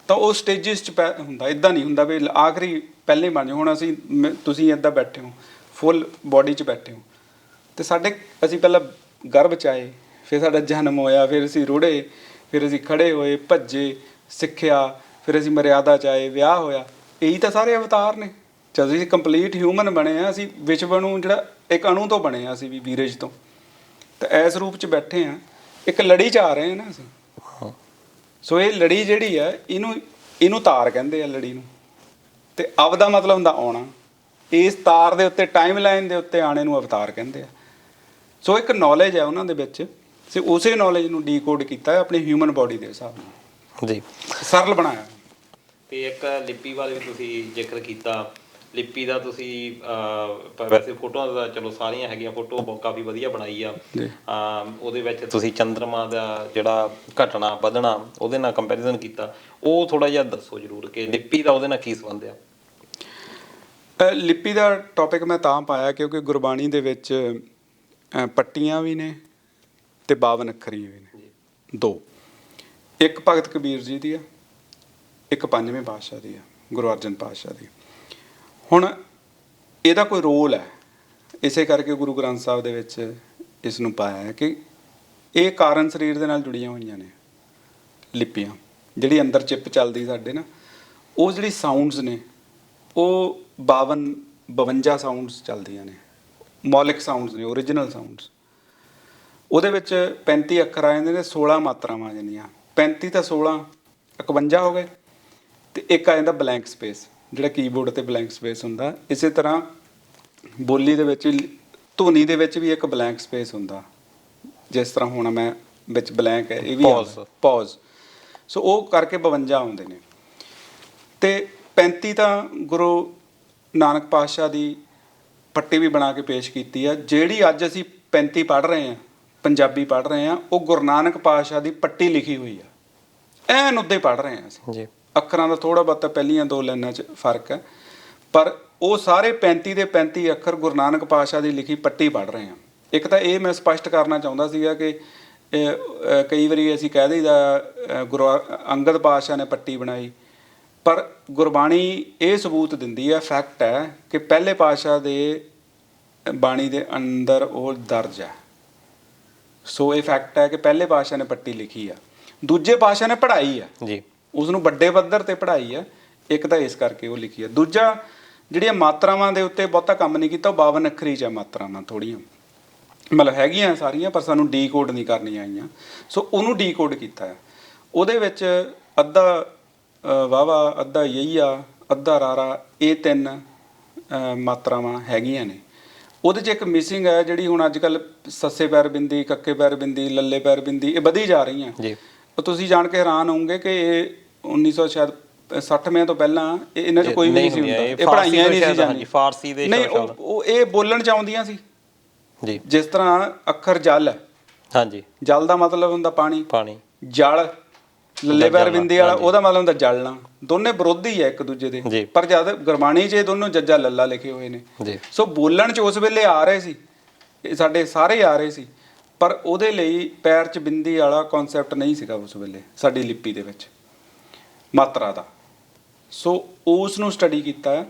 ਤਾਂ ਉਹ ਸਟੇਜਿਸ 'ਚ ਹੁੰਦਾ, ਇੱਦਾਂ ਨਹੀਂ ਹੁੰਦਾ ਵੀ ਆਖਰੀ ਪਹਿਲੇ ਬਣ ਜਾਓ। ਹੁਣ ਤੁਸੀਂ ਇੱਦਾਂ ਬੈਠੇ ਹੋ, ਫੁੱਲ ਬੋਡੀ 'ਚ ਬੈਠੇ ਹੋ, ਅਤੇ ਅਸੀਂ ਪਹਿਲਾਂ ਗਰਭ 'ਚ ਆਏ, ਫਿਰ ਸਾਡਾ ਜਨਮ ਹੋਇਆ, ਫਿਰ ਅਸੀਂ ਰੁੜੇ, ਫਿਰ ਅਸੀਂ ਖੜੇ ਹੋਏ, ਭੱਜੇ, ਸਿੱਖਿਆ, ਫਿਰ ਅਸੀਂ ਮਰਿਆਦਾ 'ਚ ਆਏ, ਵਿਆਹ ਹੋਇਆ। ਇਹੀ ਤਾਂ ਸਾਰੇ ਅਵਤਾਰ ਨੇ। ਜਦੋਂ ਅਸੀਂ ਕੰਪਲੀਟ ਹਿਊਮਨ ਬਣੇ ਆ, ਅਸੀਂ ਵਿਸ਼ਵ ਨੂੰ ਜਿਹੜਾ ਇੱਕ ਅਣੂ ਤੋਂ ਬਣੇ ਆ, ਅਸੀਂ ਵੀ ਵੀਰਜ ਤੋਂ, ਤਾਂ ਇਸ ਰੂਪ 'ਚ ਬੈਠੇ ਆ, ਇੱਕ ਲੜੀ 'ਚ ਆ ਰਹੇ ਹਾਂ ਨਾ ਅਸੀਂ। ਸੋ ਇਹ ਲੜੀ ਜਿਹੜੀ ਆ, ਇਹਨੂੰ ਤਾਰ ਕਹਿੰਦੇ ਆ, ਲੜੀ ਨੂੰ। ਅਤੇ ਅਵ ਦਾ ਮਤਲਬ ਹੁੰਦਾ ਆਉਣਾ। ਇਸ ਤਾਰ ਦੇ ਉੱਤੇ, ਟਾਈਮ ਲਾਈਨ ਦੇ ਉੱਤੇ ਆਣੇ ਨੂੰ ਅਵਤਾਰ ਕਹਿੰਦੇ ਆ। ਸੋ ਇੱਕ ਨੌਲੇਜ ਹੈ ਉਹਨਾਂ ਦੇ ਵਿੱਚ, ਤੇ ਉਸੇ ਨੌਲੇਜ ਨੂੰ ਡੀਕੋਡ ਕੀਤਾ ਆਪਣੀ ਹਿਊਮਨ ਬੋਡੀ ਦੇ ਹਿਸਾਬ ਨਾਲ ਜੀ, ਸਰਲ ਬਣਾਇਆ। ਤੇ ਇੱਕ ਲਿਪੀ ਬਾਰੇ ਵੀ ਤੁਸੀਂ ਜ਼ਿਕਰ ਕੀਤਾ। ਲਿਪੀ ਦਾ ਤੁਸੀਂ ਵੈਸੇ ਫੋਟੋਆਂ ਦਾ ਚਲੋ ਸਾਰੀਆਂ ਹੈਗੀਆਂ, ਫੋਟੋ ਕਾਫੀ ਵਧੀਆ ਬਣਾਈ ਆ। ਉਹਦੇ ਵਿੱਚ ਤੁਸੀਂ ਚੰਦਰਮਾ ਦਾ ਜਿਹੜਾ ਘਟਣਾ ਵਧਣਾ ਉਹਦੇ ਨਾਲ ਕੰਪੈਰੀਜ਼ਨ ਕੀਤਾ, ਉਹ ਥੋੜਾ ਜਿਹਾ ਦੱਸੋ ਜ਼ਰੂਰ ਕਿ ਲਿਪੀ ਦਾ ਉਹਦੇ ਨਾਲ ਕੀ ਸੰਬੰਧ ਆ। ਲਿਪੀ ਦਾ ਟੌਪਿਕ ਮੈਂ ਤਾਂ ਪਾਇਆ ਕਿਉਂਕਿ ਗੁਰਬਾਣੀ ਦੇ ਵਿੱਚ ਪੱਟੀਆਂ ਵੀ ਨੇ ਤੇ 52 ਅੱਖਰੀ ਵੀ ਨੇ, ਦੋ। ਇੱਕ ਭਗਤ ਕਬੀਰ ਜੀ ਦੀ ਆ, ਇੱਕ ਪੰਜਵੇਂ ਪਾਤਸ਼ਾਹ ਦੀ ਆ, ਗੁਰੂ ਅਰਜਨ ਪਾਤਸ਼ਾਹ ਦੀ। ਹੁਣ ਇਹਦਾ ਕੋਈ ਰੋਲ ਹੈ, ਇਸੇ ਕਰਕੇ ਗੁਰੂ ਗ੍ਰੰਥ ਸਾਹਿਬ ਦੇ ਵਿੱਚ ਇਸ ਨੂੰ ਪਾਇਆ ਹੈ ਕਿ ਇਹ ਕਾਰਨ ਸਰੀਰ ਦੇ ਨਾਲ ਜੁੜੀਆਂ ਹੋਈਆਂ ਨੇ ਲਿਪੀਆਂ। ਜਿਹੜੀ ਅੰਦਰ ਚਿੱਪ ਚੱਲਦੀ ਸਾਡੇ ਨਾ, ਉਹ ਜਿਹੜੀ ਸਾਊਂਡਸ ਨੇ ਉਹ 52 ਸਾਊਂਡਸ ਚੱਲਦੀਆਂ ਨੇ, ਮੌਲਿਕ ਸਾਊਂਡਸ ਨੇ, ਓਰੀਜਨਲ ਸਾਊਂਡਸ। ਉਹਦੇ ਵਿੱਚ 35 ਅੱਖਰ ਆ ਜਾਂਦੇ ਨੇ, 16 ਮਾਤਰਾਵਾਂ ਆ ਜਾਂਦੀਆਂ। 35 ਤਾਂ 16 51 ਹੋ ਗਏ, ਤੇ ਇੱਕ ਆ ਜਾਂਦਾ ਬਲੈਂਕ ਸਪੇਸ, ਜਿਹੜਾ ਕੀਬੋਰਡ ਤੇ ਬਲੈਂਕ ਸਪੇਸ ਹੁੰਦਾ। ਇਸੇ ਤਰ੍ਹਾਂ ਬੋਲੀ ਦੇ ਵਿੱਚ ਵੀ, ਧੁਨੀ ਦੇ ਵਿੱਚ ਵੀ ਇੱਕ ਬਲੈਂਕ ਸਪੇਸ ਹੁੰਦਾ, ਜਿਸ ਤਰ੍ਹਾਂ ਹੁਣ ਮੈਂ ਵਿੱਚ ਬਲੈਂਕ ਹੈ, ਇਹ ਵੀ ਪੌਜ਼। ਸੋ ਉਹ ਕਰਕੇ 52 ਆਉਂਦੇ ਨੇ। ਤੇ 35 ਤਾਂ ਗੁਰੂ ਨਾਨਕ ਪਾਤਸ਼ਾਹ ਦੀ ਪੱਟੀ ਵੀ ਬਣਾ ਕੇ ਪੇਸ਼ ਕੀਤੀ ਆ। ਜਿਹੜੀ ਅੱਜ ਅਸੀਂ 35 ਪੜ੍ਹ ਰਹੇ ਹਾਂ, ਪੰਜਾਬੀ ਪੜ੍ਹ ਰਹੇ ਹਾਂ, ਉਹ ਗੁਰੂ ਨਾਨਕ ਪਾਤਸ਼ਾਹ ਦੀ ਪੱਟੀ ਲਿਖੀ ਹੋਈ ਆ, ਐਨ ਉੱਦਾਂ ਹੀ ਪੜ੍ਹ ਰਹੇ ਹਾਂ ਅਸੀਂ ਜੀ। ਅੱਖਰਾਂ ਦਾ ਥੋੜ੍ਹਾ ਬਹੁਤਾ ਪਹਿਲੀਆਂ ਦੋ ਲਾਈਨਾਂ 'ਚ ਫਰਕ ਹੈ, ਪਰ ਉਹ ਸਾਰੇ 35 ਦੇ 35 ਅੱਖਰ ਗੁਰੂ ਨਾਨਕ ਪਾਤਸ਼ਾਹ ਦੀ ਲਿਖੀ ਪੱਟੀ ਪੜ੍ਹ ਰਹੇ ਹਾਂ। ਇੱਕ ਤਾਂ ਇਹ ਮੈਂ ਸਪਸ਼ਟ ਕਰਨਾ ਚਾਹੁੰਦਾ ਸੀਗਾ ਕਿ ਕਈ ਵਾਰੀ ਅਸੀਂ ਕਹਿ ਦਈਦਾ ਗੁਰੂ ਅੰਗਦ ਪਾਤਸ਼ਾਹ ਨੇ ਪੱਟੀ ਬਣਾਈ, ਪਰ ਗੁਰਬਾਣੀ ਇਹ ਸਬੂਤ ਦਿੰਦੀ ਹੈ, ਫੈਕਟ ਹੈ ਕਿ ਪਹਿਲੇ ਪਾਤਸ਼ਾਹ ਦੇ ਬਾਣੀ ਦੇ ਅੰਦਰ ਉਹ ਦਰਜ ਹੈ। ਸੋ ਇਹ ਫੈਕਟ ਹੈ ਕਿ ਪਹਿਲੇ ਪਾਤਸ਼ਾਹ ਨੇ ਪੱਟੀ ਲਿਖੀ ਆ, ਦੂਜੇ ਪਾਤਸ਼ਾਹ ਨੇ ਪੜ੍ਹਾਈ ਆ ਜੀ, ਉਸ ਨੂੰ ਵੱਡੇ ਪੱਧਰ ਤੇ ਪੜ੍ਹਾਈ ਆ। ਇੱਕ ਤਾਂ ਇਸ ਕਰਕੇ ਉਹ ਲਿਖੀ ਆ। ਦੂਜਾ, ਜਿਹੜੀਆਂ ਮਾਤਰਾਵਾਂ ਦੇ ਉੱਤੇ ਬਹੁਤਾ ਕੰਮ ਨਹੀਂ ਕੀਤਾ, ਉਹ 52 ਅੱਖਰੀ 'ਚ ਆ ਮਾਤਰਾਵਾਂ, ਥੋੜ੍ਹੀਆਂ ਮਤਲਬ ਹੈਗੀਆਂ ਸਾਰੀਆਂ, ਪਰ ਸਾਨੂੰ ਡੀਕੋਡ ਨਹੀਂ ਕਰਨੀਆਂ ਆਈਆਂ। ਸੋ ਉਹਨੂੰ ਡੀਕੋਡ ਕੀਤਾ ਹੈ। ਉਹਦੇ ਵਿੱਚ ਅੱਧਾ ਵਾਵਾ, ਅੱਧਾ ਯਈਆ, ਅੱਧਾ ਰਾਰਾ, ਇਹ 3 ਮਾਤਰਾਵਾਂ ਹੈਗੀਆਂ ਨੇ। ਉਹਦੇ 'ਚ ਇੱਕ ਮਿਸਿੰਗ ਹੈ, ਜਿਹੜੀ ਹੁਣ ਅੱਜ ਕੱਲ੍ਹ ਸੱਸੇ ਪੈਰ ਬਿੰਦੀ, ਕੱਕੇ ਪੈਰ ਬਿੰਦੀ, ਲੱਲੇ ਪੈਰ ਬਿੰਦੀ, ਇਹ ਵਧੀ ਜਾ ਰਹੀਆਂ। ਤੁਸੀਂ ਜਾਣ ਕੇ ਹੈਰਾਨ ਹੋਵੋਗੇ ਕਿ ਇਹ 1960 ਤੋਂ ਪਹਿਲਾਂ ਇਹਨਾਂ 'ਚ ਕੋਈ ਵੀ ਨਹੀਂ ਸੀ ਹੁੰਦਾ, ਇਹ ਪੜ੍ਹਾਈਆਂ ਨਹੀਂ ਸੀ ਜਾਂਦੀਆਂ। ਫਾਰਸੀ ਦੇ ਨਹੀਂ, ਉਹ ਇਹ ਬੋਲਣ 'ਚ ਆਉਂਦੀਆਂ ਸੀ ਜੀ। ਜਿਸ ਤਰ੍ਹਾਂ ਅੱਖਰ ਜਲ ਹੈ, ਹਾਂਜੀ, ਜਲ ਦਾ ਮਤਲਬ ਹੁੰਦਾ ਪਾਣੀ, ਪਾਣੀ। ਜਲ, ਲੱਲੇ ਪੈਰ ਬਿੰਦੀ ਵਾਲਾ, ਉਹਦਾ ਮਤਲਬ ਹੁੰਦਾ ਜਲਣਾ। ਦੋਨੇ ਵਿਰੋਧੀ ਹੈ ਇੱਕ ਦੂਜੇ ਦੇ, ਪਰ ਜਦ ਗੁਰਬਾਣੀ 'ਚ ਇਹ ਦੋਨੋਂ ਜੱਜਾ ਲੱਲਾ ਲਿਖੇ ਹੋਏ ਨੇ। ਸੋ ਬੋਲਣ 'ਚ ਉਸ ਵੇਲੇ ਆ ਰਹੇ ਸੀ, ਇਹ ਸਾਡੇ ਸਾਰੇ ਆ ਰਹੇ ਸੀ, ਪਰ ਉਹਦੇ ਲਈ ਪੈਰ 'ਚ ਬਿੰਦੀ ਵਾਲਾ ਕਨਸੈਪਟ ਨਹੀਂ ਸੀਗਾ ਉਸ ਵੇਲੇ ਸਾਡੀ ਲਿਪੀ ਦੇ ਵਿੱਚ, ਮਾਤਰਾ ਦਾ। ਸੋ ਉਸ ਨੂੰ ਸਟੱਡੀ ਕੀਤਾ,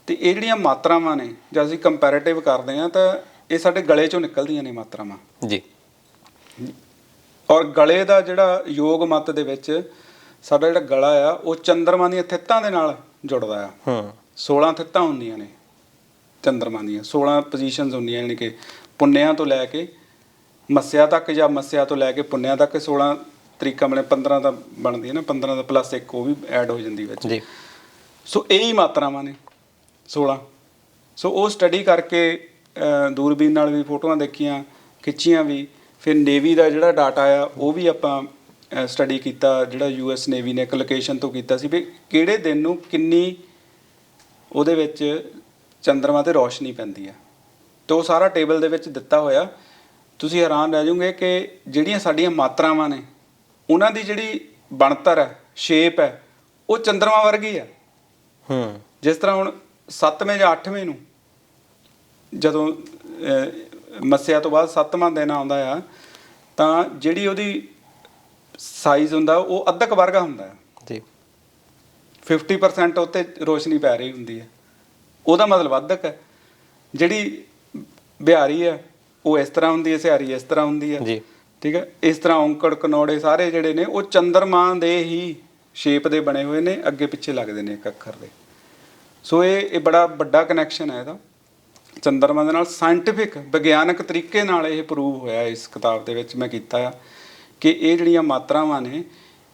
ਤੇ ਇਹ ਜਿਹੜੀਆਂ ਮਾਤਰਾਵਾਂ ਨੇ, ਜਦ ਅਸੀਂ ਕੰਪੈਰੇਟਿਵ ਕਰਦੇ ਹਾਂ ਤਾਂ ਇਹ ਸਾਡੇ ਗਲੇ 'ਚੋਂ ਨਿਕਲਦੀਆਂ ਨੇ ਮਾਤਰਾਵਾਂ ਜੀ। ਔਰ ਗਲੇ ਦਾ ਜਿਹੜਾ ਯੋਗ ਮਤ ਦੇ ਵਿੱਚ ਸਾਡਾ ਜਿਹੜਾ ਗਲਾ ਆ, ਉਹ ਚੰਦਰਮਾ ਦੀਆਂ ਥਿੱਤਾਂ ਦੇ ਨਾਲ ਜੁੜਦਾ ਆ। 16 ਥਿੱਤਾਂ ਹੁੰਦੀਆਂ ਨੇ ਚੰਦਰਮਾ ਦੀਆਂ, 16 ਪੋਜੀਸ਼ਨਸ ਹੁੰਦੀਆਂ, ਯਾਨੀ ਕਿ ਪੁੰਨਿਆਂ ਤੋਂ ਲੈ ਕੇ ਮੱਸਿਆ ਤੱਕ, ਜਾਂ ਮੱਸਿਆ ਤੋਂ ਲੈ ਕੇ ਪੁੰਨਿਆਂ ਤੱਕ 16 ਤਰੀਕਾਂ ਬਣੇ। 15 ਤਾਂ ਬਣਦੀ ਹੈ ਨਾ, 15 ਦਾ ਪਲੱਸ ਇੱਕ ਉਹ ਵੀ ਐਡ ਹੋ ਜਾਂਦੀ ਵਿੱਚ ਜੀ। ਸੋ ਇਹੀ ਮਾਤਰਾਵਾਂ ਨੇ 16। ਸੋ ਉਹ ਸਟੱਡੀ ਕਰਕੇ ਦੂਰਬੀਨ ਨਾਲ ਵੀ ਫੋਟੋਆਂ ਦੇਖੀਆਂ, ਖਿੱਚੀਆਂ ਵੀ। ਫਿਰ ਨੇਵੀ ਦਾ ਜਿਹੜਾ ਡਾਟਾ ਆ ਉਹ ਵੀ ਆਪਾਂ ਸਟੱਡੀ ਕੀਤਾ, ਜਿਹੜਾ US ਨੇਵੀ ਨੇ ਇੱਕ ਲੋਕੇਸ਼ਨ ਤੋਂ ਕੀਤਾ ਸੀ, ਵੀ ਕਿਹੜੇ ਦਿਨ ਨੂੰ ਕਿੰਨੀ ਉਹਦੇ ਵਿੱਚ ਚੰਦਰਮਾ 'ਤੇ ਰੌਸ਼ਨੀ ਪੈਂਦੀ ਆ, ਅਤੇ ਉਹ ਸਾਰਾ ਟੇਬਲ ਦੇ ਵਿੱਚ ਦਿੱਤਾ ਹੋਇਆ। ਤੁਸੀਂ ਹੈਰਾਨ ਰਹਿ ਜਾਓਗੇ ਕਿ ਜਿਹੜੀਆਂ ਸਾਡੀਆਂ ਮਾਤਰਾਵਾਂ ਨੇ, ਉਹਨਾਂ ਦੀ ਜਿਹੜੀ ਬਣਤਰ ਹੈ, ਸ਼ੇਪ ਹੈ, ਉਹ ਚੰਦਰਮਾ ਵਰਗੀ ਆ। ਜਿਸ ਤਰ੍ਹਾਂ ਹੁਣ 7ਵੇਂ ਜਾਂ 8ਵੇਂ ਨੂੰ ਜਦੋਂ ਮੱਸਿਆ ਤੋਂ ਬਾਅਦ 7ਵਾਂ ਦਿਨ ਆਉਂਦਾ ਆ, ਤਾਂ ਜਿਹੜੀ ਉਹਦੀ ਸਾਈਜ਼ ਹੁੰਦਾ ਉਹ ਅੱਧਕ ਵਰਗਾ ਹੁੰਦਾ ਜੀ। 50% ਉੱਤੇ ਰੋਸ਼ਨੀ ਪੈ ਰਹੀ ਹੁੰਦੀ ਹੈ, ਉਹਦਾ ਮਤਲਬ ਅੱਧਕ ਹੈ। ਜਿਹੜੀ ਬਿਹਾਰੀ ਹੈ ਉਹ ਇਸ ਤਰ੍ਹਾਂ ਹੁੰਦੀ ਹੈ, ਸਿਹਾਰੀ ਇਸ ਤਰ੍ਹਾਂ ਹੁੰਦੀ ਹੈ ਜੀ, ਠੀਕ ਹੈ। ਇਸ ਤਰ੍ਹਾਂ ਔਂਕੜ, ਕਨੌੜੇ ਸਾਰੇ ਜਿਹੜੇ ਨੇ ਉਹ ਚੰਦਰਮਾ ਦੇ ਹੀ ਸ਼ੇਪ ਦੇ ਬਣੇ ਹੋਏ ਨੇ, ਅੱਗੇ ਪਿੱਛੇ ਲੱਗਦੇ ਨੇ ਇੱਕ ਅੱਖਰ ਦੇ। ਸੋ ਇਹ ਬੜਾ ਵੱਡਾ ਕਨੈਕਸ਼ਨ ਹੈ ਇਹਦਾ ਚੰਦਰਮਾ ਦੇ ਨਾਲ। ਸਾਇੰਟੀਫਿਕ ਵਿਗਿਆਨਕ ਤਰੀਕੇ ਨਾਲ ਇਹ ਪ੍ਰੂਵ ਹੋਇਆ ਇਸ ਕਿਤਾਬ ਦੇ ਵਿੱਚ ਮੈਂ ਕੀਤਾ ਆ ਕਿ ਇਹ ਜਿਹੜੀਆਂ ਮਾਤਰਾਵਾਂ ਨੇ,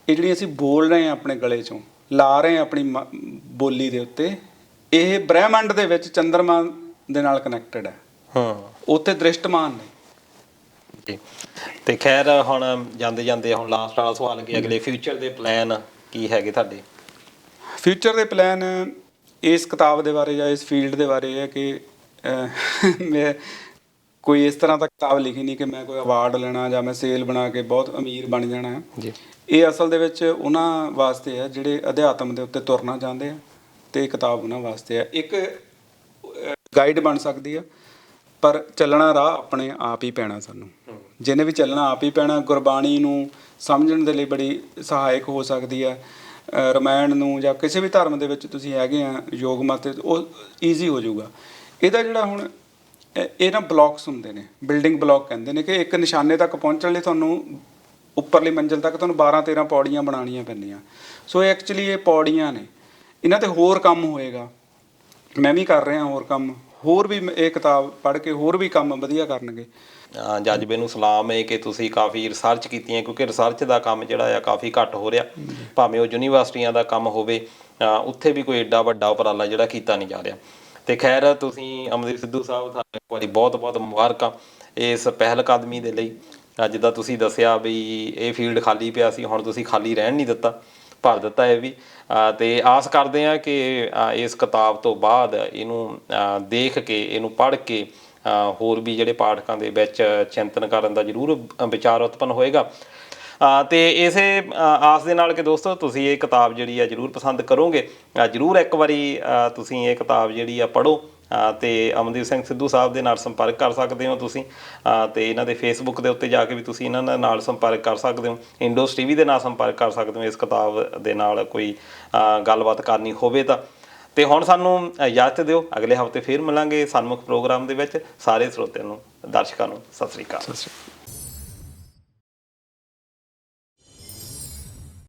ਇਹ ਜਿਹੜੀਆਂ ਅਸੀਂ ਬੋਲ ਰਹੇ ਹਾਂ ਆਪਣੇ ਗਲੇ 'ਚੋਂ, ਲਾ ਰਹੇ ਹਾਂ ਆਪਣੀ ਬੋਲੀ ਦੇ ਉੱਤੇ, ਇਹ ਬ੍ਰਹਿਮੰਡ ਦੇ ਵਿੱਚ ਚੰਦਰਮਾ ਦੇ ਨਾਲ ਕਨੈਕਟਡ ਹੈ। ਉੱਥੇ ਦ੍ਰਿਸ਼ਟਮਾਨ ਨੇ ਜੀ। ਤੇ ਖੈਰ ਹੁਣ ਜਾਂਦੇ ਜਾਂਦੇ ਹੁਣ ਲਾਸਟ ਵਾਲਾ ਸਵਾਲ ਕਿ ਅਗਲੇ ਫਿਊਚਰ ਦੇ ਪਲਾਨ ਕੀ ਹੈਗੇ ਤੁਹਾਡੇ? ਫਿਊਚਰ ਦੇ ਪਲਾਨ ਇਸ ਕਿਤਾਬ ਦੇ ਬਾਰੇ ਜਾਂ ਇਸ ਫੀਲਡ ਦੇ ਬਾਰੇ ਇਹ ਹੈ ਕਿ ਮੈਂ ਕੋਈ ਇਸ ਤਰ੍ਹਾਂ ਦਾ ਕਿਤਾਬ ਲਿਖੀ ਨਹੀਂ ਕਿ ਮੈਂ ਕੋਈ ਅਵਾਰਡ ਲੈਣਾ ਜਾਂ ਮੈਂ ਸੇਲ ਬਣਾ ਕੇ ਬਹੁਤ ਅਮੀਰ ਬਣ ਜਾਣਾ ਹੈ ਜੀ। ਇਹ ਅਸਲ ਦੇ ਵਿੱਚ ਉਹਨਾਂ ਵਾਸਤੇ ਹੈ ਜਿਹੜੇ ਅਧਿਆਤਮ ਦੇ ਉੱਤੇ ਤੁਰਨਾ ਚਾਹੁੰਦੇ ਆ, ਤੇ ਇਹ ਕਿਤਾਬ ਉਹਨਾਂ ਵਾਸਤੇ ਹੈ। ਇੱਕ ਗਾਈਡ ਬਣ ਸਕਦੀ ਆ, ਪਰ ਚੱਲਣਾ ਰਾਹ ਆਪਣੇ ਆਪ ਹੀ ਪੈਣਾ ਸਾਨੂੰ। ਜਿਹਨੇ ਵੀ ਚੱਲਣਾ ਆਪ ਹੀ ਪੈਣਾ। ਗੁਰਬਾਣੀ ਨੂੰ ਸਮਝਣ ਦੇ ਲਈ ਬੜੀ ਸਹਾਇਕ ਹੋ ਸਕਦੀ ਹੈ। ਰਮਾਇਣ ਨੂੰ ਜਾਂ ਕਿਸੇ ਵੀ ਧਰਮ ਦੇ ਵਿੱਚ ਤੁਸੀਂ ਹੈਗੇ ਆ ਯੋਗ ਮਤ, ਉਹ ਈਜ਼ੀ ਹੋ ਜਾਊਗਾ। ਇਹਦਾ ਜਿਹੜਾ ਹੁਣ ਇਹ ਨਾ ਬਲੌਕਸ ਹੁੰਦੇ ਨੇ, ਬਿਲਡਿੰਗ ਬਲੌਕ ਕਹਿੰਦੇ ਨੇ, ਕਿ ਇੱਕ ਨਿਸ਼ਾਨੇ ਤੱਕ ਪਹੁੰਚਣ ਲਈ ਤੁਹਾਨੂੰ ਉੱਪਰਲੀ ਮੰਜ਼ਿਲ ਤੱਕ ਤੁਹਾਨੂੰ 12-13 ਪੌੜੀਆਂ ਬਣਾਉਣੀਆਂ ਪੈਂਦੀਆਂ। ਸੋ ਐਕਚੁਅਲੀ ਇਹ ਪੌੜੀਆਂ ਨੇ, ਇਹਨਾਂ ਤੇ ਹੋਰ ਕੰਮ ਹੋਏਗਾ। ਮੈਂ ਵੀ ਕਰ ਰਿਹਾ ਹੋਰ ਕੰਮ, ਹੋਰ ਵੀ ਇਹ ਕਿਤਾਬ ਪੜ੍ਹ ਕੇ ਹੋਰ ਵੀ ਕੰਮ ਵਧੀਆ ਕਰਨਗੇ। ਜਜ਼ਬੇ ਨੂੰ ਸਲਾਮ ਹੈ ਕਿ ਤੁਸੀਂ ਕਾਫੀ ਰਿਸਰਚ ਕੀਤੀਆਂ, ਕਿਉਂਕਿ ਰਿਸਰਚ ਦਾ ਕੰਮ ਜਿਹੜਾ ਆ ਕਾਫੀ ਘੱਟ ਹੋ ਰਿਹਾ। ਭਾਵੇਂ ਉਹ ਯੂਨੀਵਰਸਿਟੀਆਂ ਦਾ ਕੰਮ ਹੋਵੇ, ਉੱਥੇ ਵੀ ਕੋਈ ਐਡਾ ਵੱਡਾ ਉਪਰਾਲਾ ਜਿਹੜਾ ਕੀਤਾ ਨਹੀਂ ਜਾ ਰਿਹਾ। ਤੇ ਖੈਰ, ਤੁਸੀਂ ਅਮਨਦੀਪ ਸਿੱਧੂ ਸਾਹਿਬ, ਤੁਹਾਨੂੰ ਇੱਕ ਵਾਰੀ ਬਹੁਤ ਬਹੁਤ ਮੁਬਾਰਕਾਂ ਇਸ ਪਹਿਲ ਕਦਮੀ ਦੇ ਲਈ। ਜਿੱਦਾਂ ਤੁਸੀਂ ਦੱਸਿਆ ਵੀ ਇਹ ਫੀਲਡ ਖਾਲੀ ਪਿਆ ਸੀ, ਹੁਣ ਤੁਸੀਂ ਖਾਲੀ ਰਹਿਣ ਨਹੀਂ ਦਿੱਤਾ, ਭਰ ਦਿੱਤਾ ਇਹ ਵੀ। ਤੇ ਆਸ ਕਰਦੇ ਹਾਂ ਕਿ ਇਸ ਕਿਤਾਬ ਤੋਂ ਬਾਅਦ ਇਹਨੂੰ ਦੇਖ ਕੇ, ਇਹਨੂੰ ਪੜ੍ਹ ਕੇ ਹੋਰ ਵੀ ਜਿਹੜੇ ਪਾਠਕਾਂ ਦੇ ਵਿੱਚ ਚਿੰਤਨ ਕਰਨ ਦਾ ਜ਼ਰੂਰ ਵਿਚਾਰ ਉਤਪੰਨ ਹੋਏਗਾ। ਤੇ ਇਸੇ ਆਸ ਦੇ ਨਾਲ ਕਿ ਦੋਸਤੋ ਤੁਸੀਂ ਇਹ ਕਿਤਾਬ ਜਿਹੜੀ ਆ ਜ਼ਰੂਰ ਪਸੰਦ ਕਰੋਗੇ। ਜ਼ਰੂਰ ਇੱਕ ਵਾਰੀ ਤੁਸੀਂ ਇਹ ਕਿਤਾਬ ਜਿਹੜੀ ਆ ਪੜ੍ਹੋ। ਤੇ ਅਮਨਦੀਪ ਸਿੰਘ ਸਿੱਧੂ ਸਾਹਿਬ ਦੇ ਨਾਲ ਸੰਪਰਕ ਕਰ ਸਕਦੇ ਹੋ ਤੁਸੀਂ। ਤੇ ਇਹਨਾਂ ਦੇ ਫੇਸਬੁੱਕ ਦੇ ਉੱਤੇ ਜਾ ਕੇ ਵੀ ਤੁਸੀਂ ਇਹਨਾਂ ਦੇ ਨਾਲ ਸੰਪਰਕ ਕਰ ਸਕਦੇ ਹੋ। ਇੰਡੋਸ ਟੀਵੀ ਦੇ ਨਾਲ ਸੰਪਰਕ ਕਰ ਸਕਦੇ ਹੋ ਇਸ ਕਿਤਾਬ ਦੇ ਨਾਲ ਕੋਈ ਗੱਲਬਾਤ ਕਰਨੀ ਹੋਵੇ ਤਾਂ। ਤੇ ਹੁਣ ਸਾਨੂੰ ਇਜਾਜ਼ਤ ਦਿਓ, ਅਗਲੇ ਹਫ਼ਤੇ ਫਿਰ ਮਿਲਾਂਗੇ ਸਨਮੁਖ ਪ੍ਰੋਗਰਾਮ ਦੇ ਵਿੱਚ। ਸਾਰੇ ਸਰੋਤਿਆਂ ਨੂੰ, ਦਰਸ਼ਕਾਂ ਨੂੰ ਸਤਿ ਸ੍ਰੀ ਅਕਾਲ।